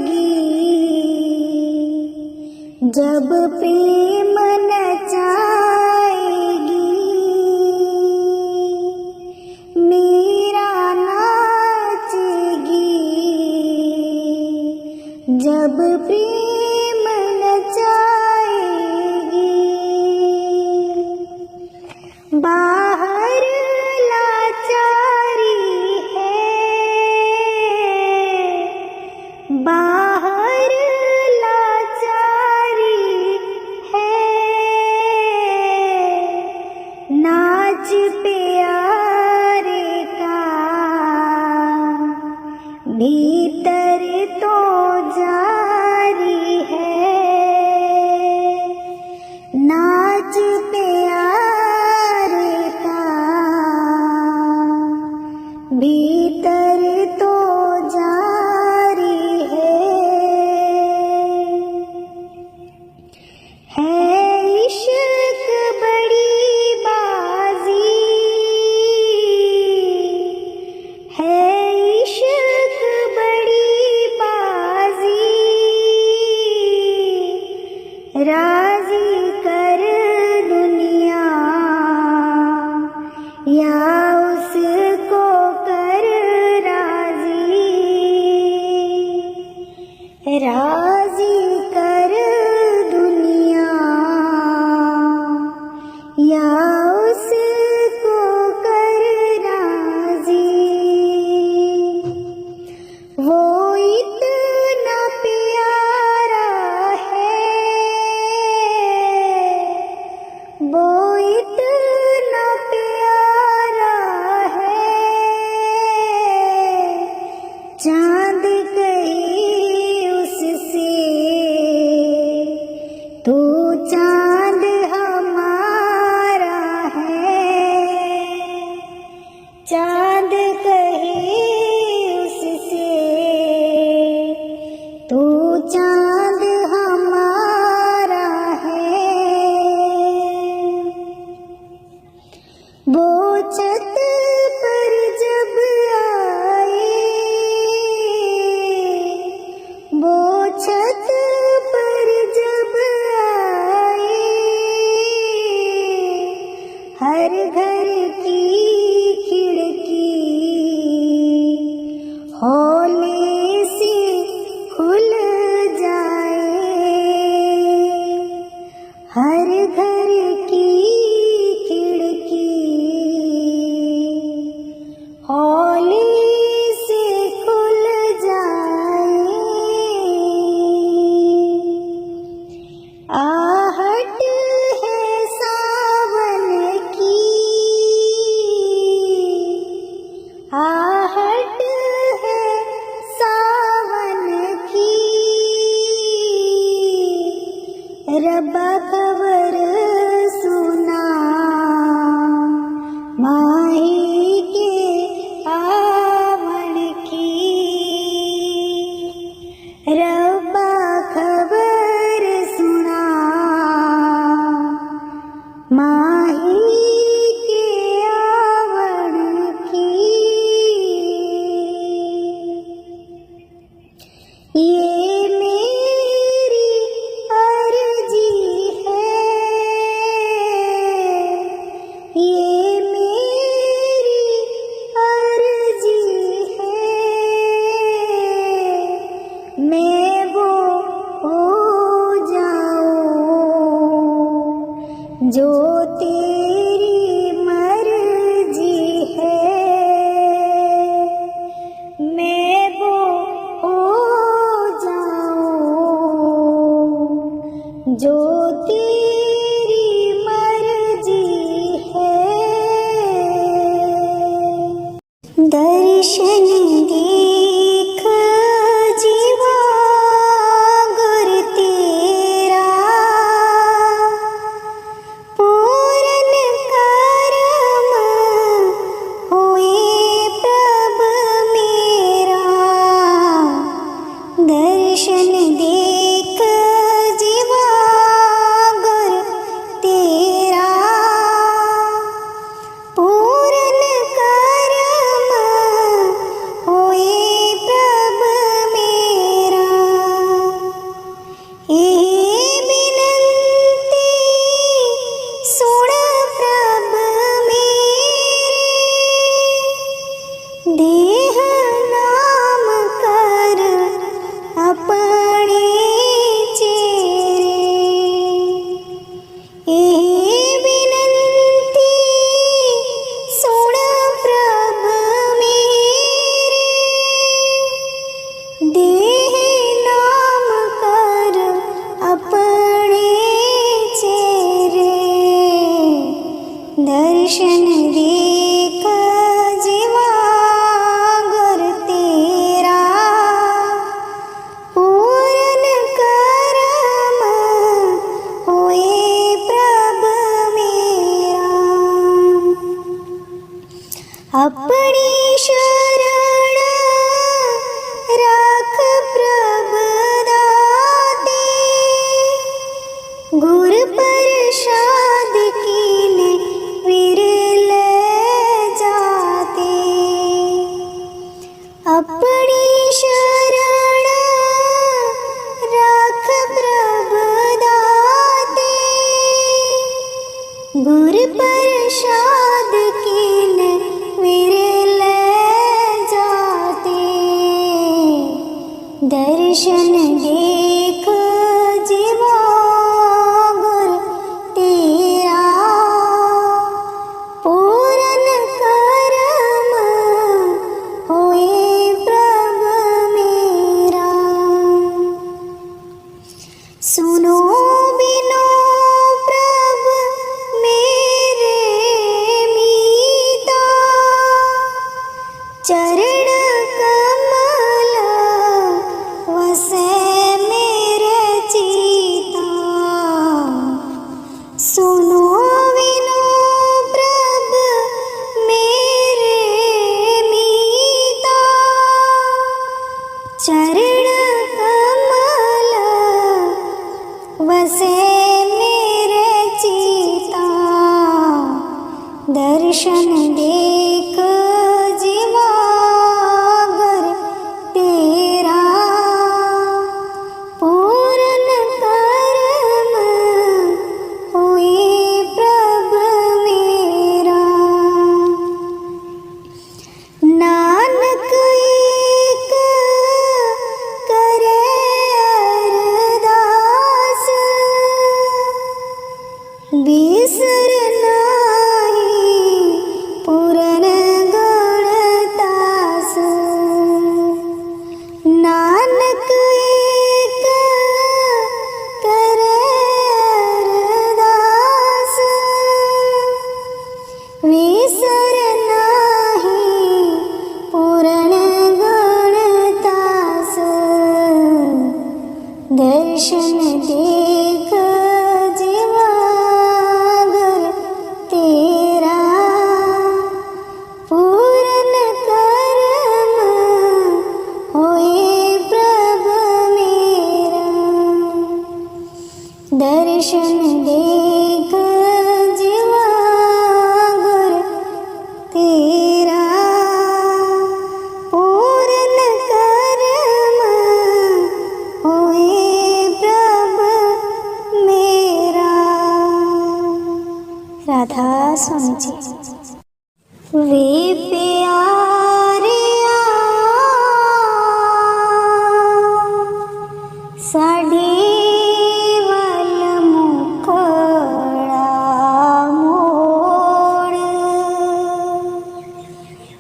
जब प्रेम नचाएगी, मीरा भीतर तो जारी है नाच प्यारे का, भीतर तो जारी है इश्क बड़ी बाजी, है इश्क बड़ी बाजी, राजी कर दुनिया या उसको कर राजी, राजी कर दुनिया या उसको कर राजी। वो इतना प्यारा है, वो इतना प्यारा है, चांद कहीं उससे तू चांद हमारा है, चांद कहीं उससे तू चांद हमारा है। वो छत पर जब आए, वो छत पर जब आए, हर घर की खिड़की हौले से खुल जाए, हर घर की खिड़की हौले से खुल जाए। आहट है सावन की, आहट है सावन की, रब्बा खबर सुना माही के आवन की, रब्बा खबर सुना माही के आवन की। ये मेरी अर्जी है, ये मेरी अर्जी है, मैं वो हो जाऊं जो तेरी मर्जी है, मैं वो हो जाऊं जो तेरी मर्जी है। दर्शन देख जीवा गुर तेरा, पूरन करम होए प्रभ मेरा, दर्शन देख जीवा गुर तेरा, पूरन करम होए प्रभ मेरा। ये विनंती सुन प्रभ मेरे, देह नाम कर अपने चेरे, ये विनंती सुन प्रभ मेरे, देह नाम कर अपने चेरे, दर्शन देख जीवा अपनी शरण राख प्रभु दाते, गुर प्रसाद कीन विरल जाते। दर्शन देख जीवा गुर तेरा, पूरन करम होए प्रभु मेरा। सुनो बिनो प्रभु मेरे मीता, चरण कमल वसे मेरे चिता। सुनो बिनो प्रभु मेरे मीता, चरण कमल वसे मेरे चिता। दर्शन देख जीवा गुर तेरा, पूरन करम होए प्रभु मेरा। नानक एक करे अरदास, बिसर नाही पूरन गुणदास। नानक एक करे अरदास, बिसर नाही पूरन गुणदास। दर्शन देख जीवा गुर तेरा, पूरन करम होए प्रभु मेरा। दर्शन देख जीवा गुर तेरा, पूरन करम होए प्रभु मेरा। राधा स्वामी जी। वे प्यारिया साढ़े वल मुखड़ा मोड़,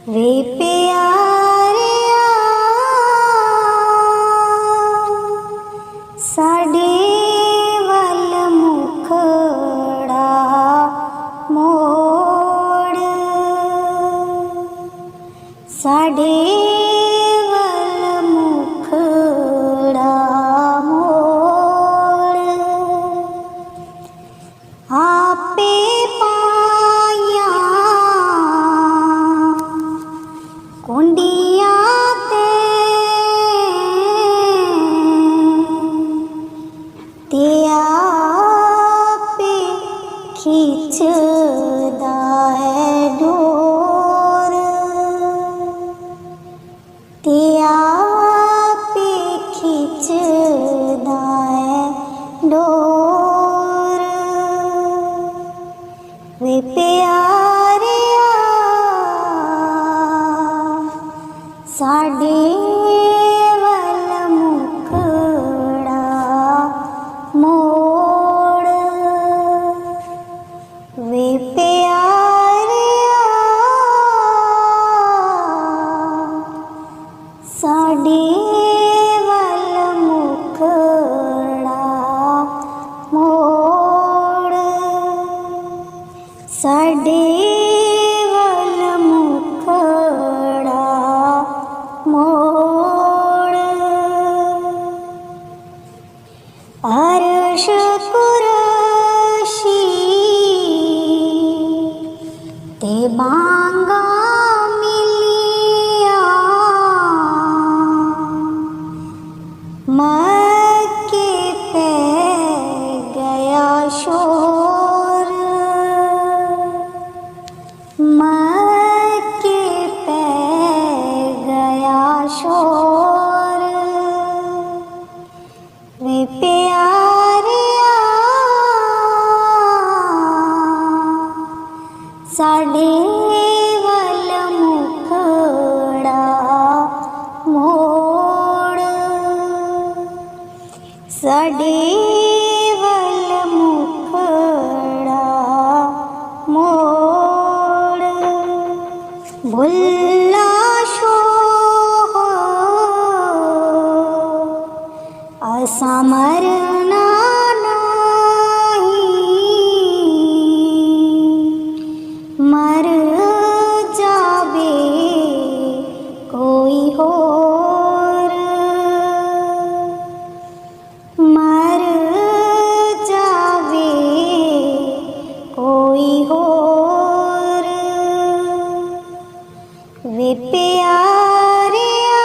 वे प्यारिया साढ़े वल मुखड़ा मोड़, साढ़े वल मुखड़ा मोड़। आपे पाया कुंडिया ते आपे खींचदा है डोर, ते आपे खींचदा है डोर। वे प्यारिया साढ़े वल मुखड़ा मोड़, वे प्यारिया साढ़े वल मुखड़ा मोड़, साढ़े वल मुखड़ा मोड़। अर्श कुरशी ते बांगा मिलिया, शोर वे प्यारिया साडे वल मुखड़ा मोड़ साडे वल मुखड़ा मोड़ भुल्ला असा मरना नहीं मर जावे कोई होर मर जावे कोई होर वे प्यारिया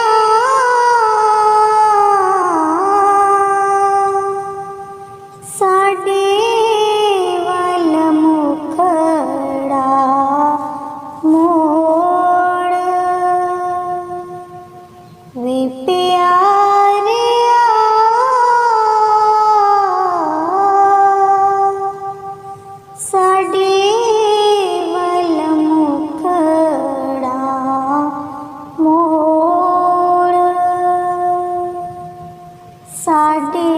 साडे वल मुखड़ा मोड़ वे प्यारिया साडे वल मुखड़ा मोड़ साडे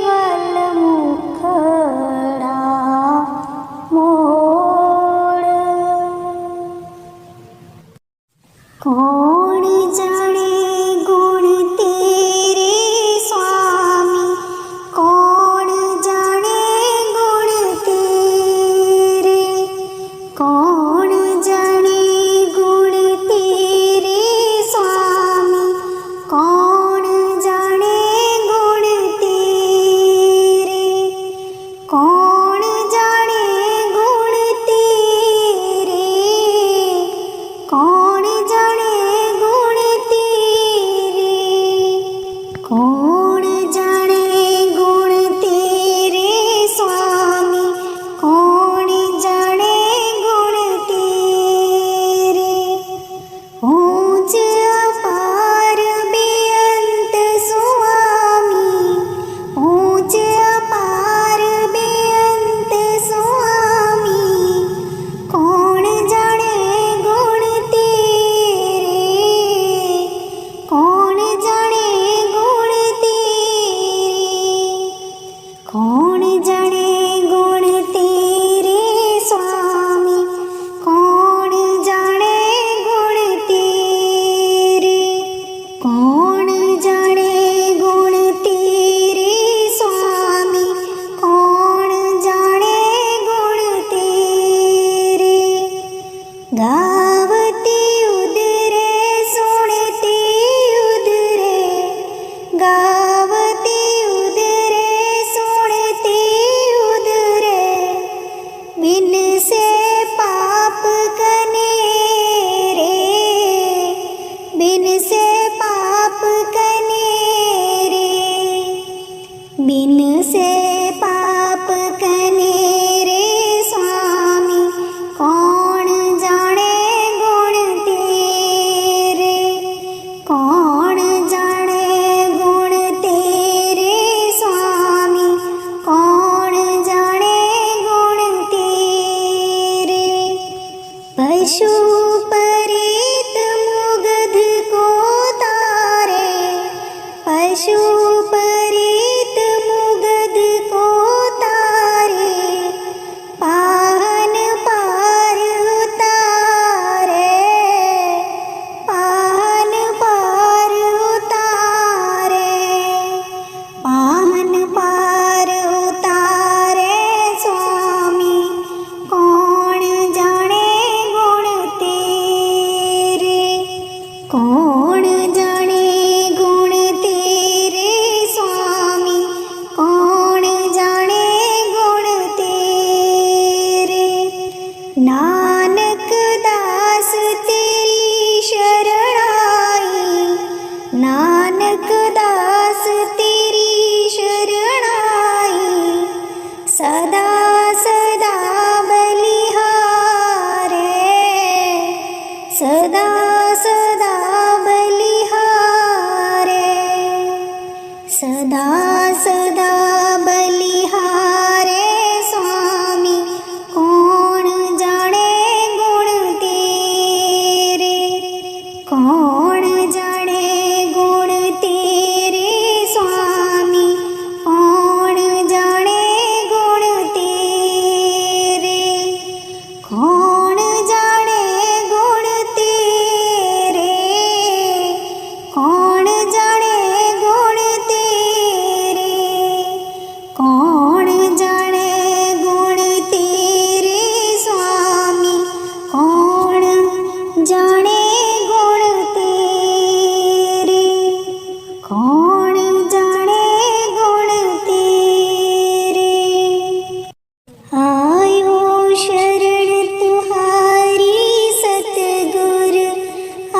वल मुखड़ा मोड़ कौन जाने गुण तेरे स्वामी कौन जाने गुण तेरे कौन जाने गुण तेरे स्वामी कौन जाने गुण तेरे कौन जाने गुण तेरे कौन जाने गुण तेरे कौन जाने गुण तेरे स्वामी कौन जाने गुण तेरे ऊंच अपार बेअंत स्वामी ऊंच अपार बेअंत स्वामी कौन जाने गुण तेरे कौन जाने गुण तेरे कौन जाने गुण तेरे स्वामी कौन जाने गुण तेरे कौन जाने गुण तेरे स्वामी कौन जाने गुण तेरे गावती उदरे सुनती उदरे गावती उदरे सुनती उदरे बिन से पाप कने रे बिन से पाप कने रे बिन से पाप कने रे स्वामी कौन जाने गुण तेरे कौन जाने गुण तेरे स्वामी कौन जाने गुण तेरे पशु परीत मुग्ध को तारे पशु परीत मुग्ध को तारे पाहन पार उतारे पाहन पार उतारे पाहन पार उतारे स्वामी कौन जाने गुण तेरे कौन जाने गुण तेरे स्वामी कौन जाने गुण तेरे नानक दास तेरी शरण आई नानक दास तेरी शरण आई सदा सदा बलिहारे सदा सदा बलि कौन जाने गुण तेरे स्वामी, कौन जाने गुण तेरे, कौन जाने गुण तेरे, कौन जाने गुण तेरे, कौन जाने गुण तेरे स्वामी, कौन जाने गुण तेरे, कौन जाने गुण तेरे। आयो शरण तुहारी सतगुर,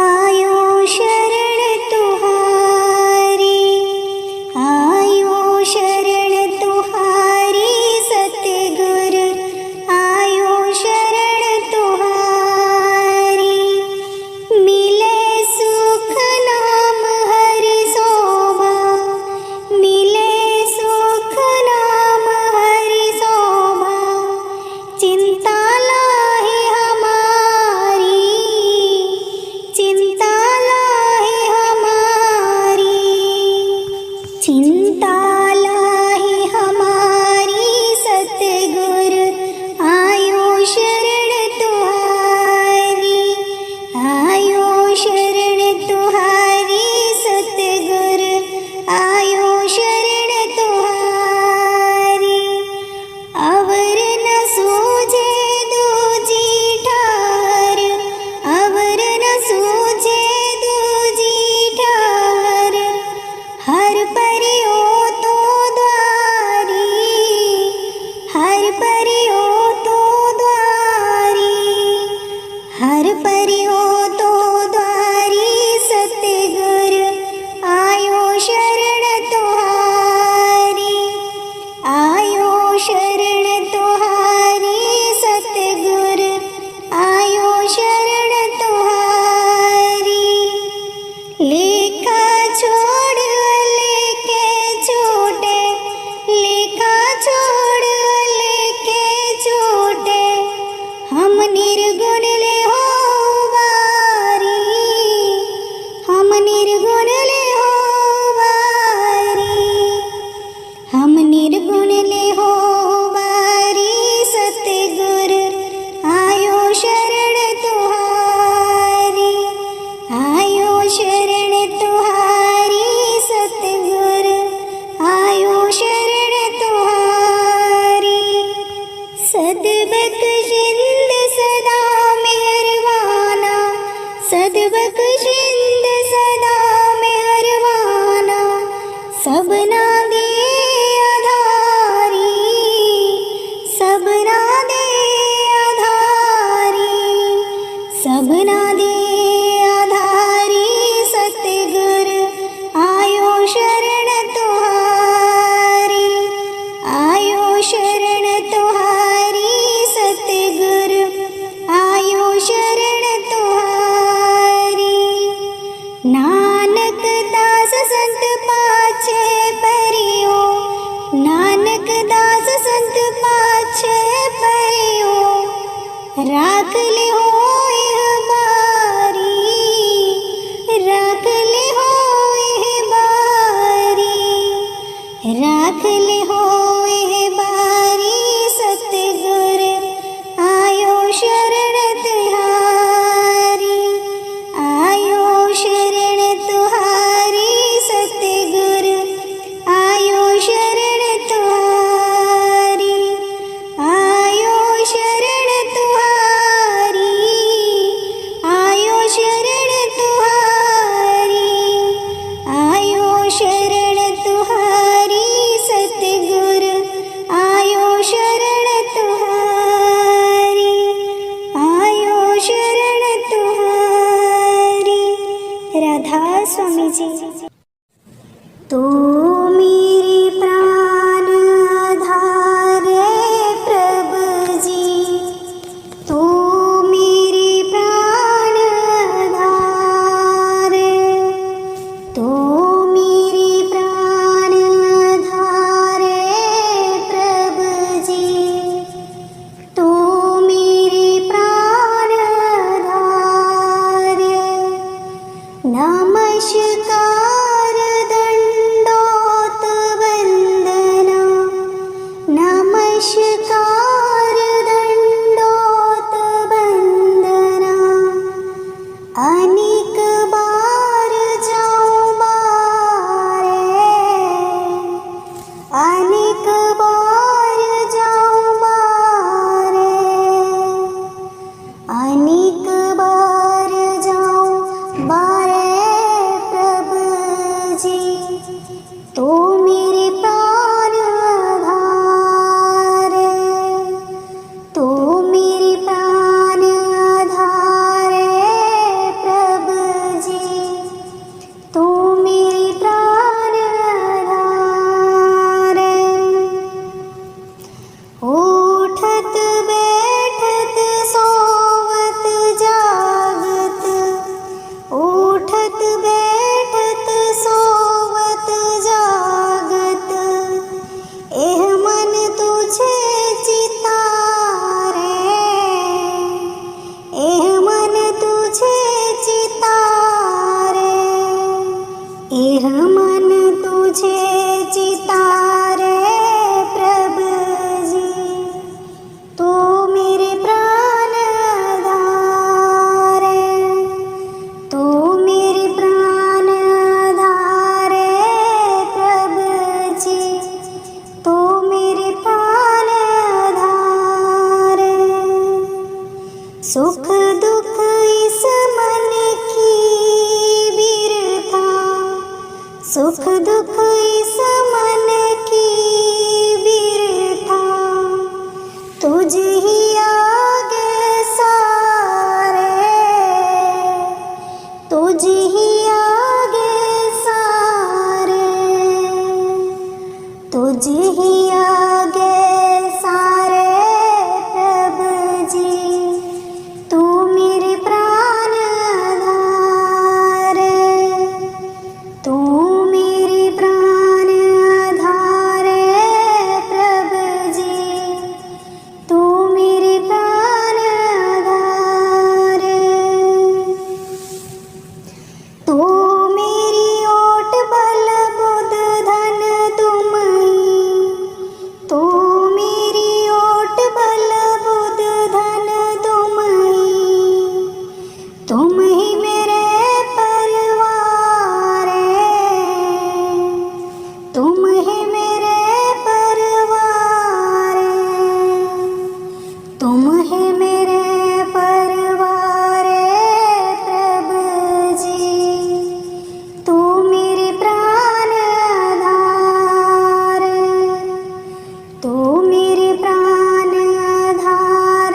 आयो शरण तुहारी, आयो शरण तुहारी सतगुर, आयो शरण तुहारी। मिले सुख नाम हरि शोभा, मिले सुख नाम हरि शोभा, चिंता लाहे हमारी, चिंता लाहे हमारी, चिंता लाहे हमारी सतगुर, आयो शरण तुहारी, आयो शरण तुहारी सतगुर, आयो शरण तुहारी। अवर न सूझे दूजी ठार, अवर न सूझे दूजी ठार, हर परियो तो द्वारी, हर परियो तो द्वारी, हर परियो तो द्वारी सतगुर, आयो शरण तुहारी, आयो शरण तुहारी सतगुर, आयो शरण तुहारी। लेखा छोड़ लेके छूटे, लेखा छोड़ लेके छूटे, हम निर्गुण ले हो बारी, हम निर्गुण ले हो बारी, हम निर्गुण ले हो बारी सतगुर, आयो शरण तुहारी, आयो शरण तुहारी सतगुर, आयो शरण तुहारी। सदबख्शिंद सदा मेहरबाना, सदबख्शिंद सदा मेहरबाना, सबना दे आधारी, सबना दे आधारी, सबना दे आधारी सतगुर, आयो शरण तुहारी, आयो शरण तुहारी सतगुर, आयो शरण तुहारी। नानक दास संत पाछे परियो, नानक दास संत पाछे परियो, राख ले हो यह बारी, राख ले हो यह बारी, राख ले हो यह बारी सतगुर, आयो शरण तुहारी, आयो शरण तुहारी सतगुर, आयो शरण तुहारी, आयो शरण तुहारी, आयो शरण तुहारी, आयो शरण तुहारी सतगुर, आयो शरण तुहारी, आयो शरण तुहारी। राधा स्वामी जी। तो मेरे प्राण आधारे प्रभु जी, तो मेरे प्राण आधारे, तो मेरे प्राण आधारे प्रभु जी, तो मेरे प्राण आधारे। नमस्कार दंडोत वंदना, नमस्कार दंडोत वंदना। अनेक बार जाऊं बारे, अनेक बार जाऊं बारे, अनेक बार जाऊं बारे प्रभु जी। तो मेरे प्राण आधार, तो मेरे प्राण आधार प्रभु जी। तो मेरे प्राण आधार। उठत बैठत सोवत जागत, उठत बैठत सोवत जागत। एह मन तुझे चितारे, एह मन तुझे चितारे, एह मन तुझे चितारे प्रभु जी। तो मेरे प्राण आधार, तो मेरे प्राण आधार प्रभु जी। तो मेरे प्राण आधार। सुख दुख इस मन की बिरथा, सुख दुख इस मन की बिरथा। तुझ ही आगे सारे, तुझ ही आगे सारे, तुझ ही आगे सारे प्रभु जी। तू मेरे प्राण आधार, तू मेरे प्राण आधार प्रभु जी। तू मेरे प्राण आधार। तू मेरी ओट बल बुध धन तुम ही, तू मेरी ओट बल बुध धन तुम ही। तुम ही मेरे परिवार, तुम ही मेरे परिवार, तुम ही मेरे परिवार प्रभु जी। तू मेरे प्राण आधार, तू मेरे प्राण आधार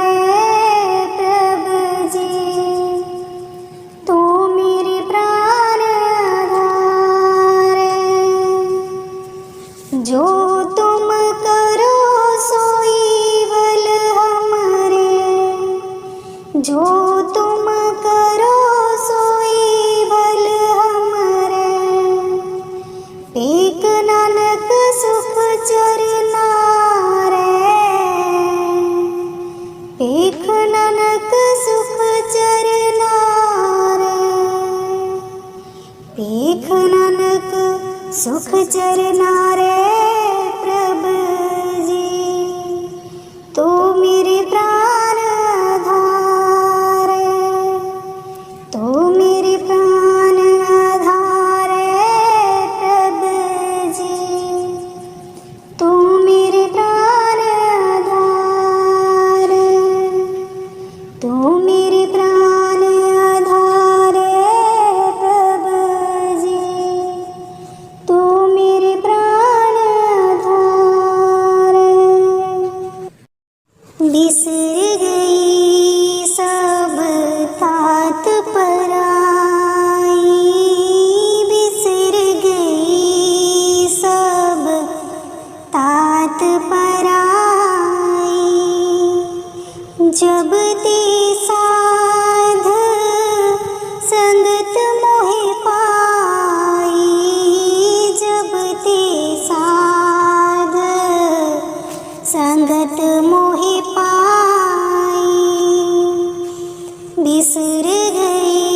प्रभु जी। तू मेरे प्राण आधार। जो तुम करो सोई बल हमारे, जो तुम करो सोई बल हमारे। एक नानक सुख चरना रे, एक नानक सुख चरना रे, एक नानक सुख चरना रे प्रभु जी। तो मेरे प्राण आधार, तो मेरे प्राण आधार प्रभु जी। तो मेरे प्राण आधार, तो मेरे प्राण आधार प्रभु जी। तो मेरे प्राण आधार। बिसर गई सब तात पराई, बिसर गई सब तात पराई। जब ते साध संगत मोहे पाई, जब ते साध संगत मोहे पाई। बिसर गई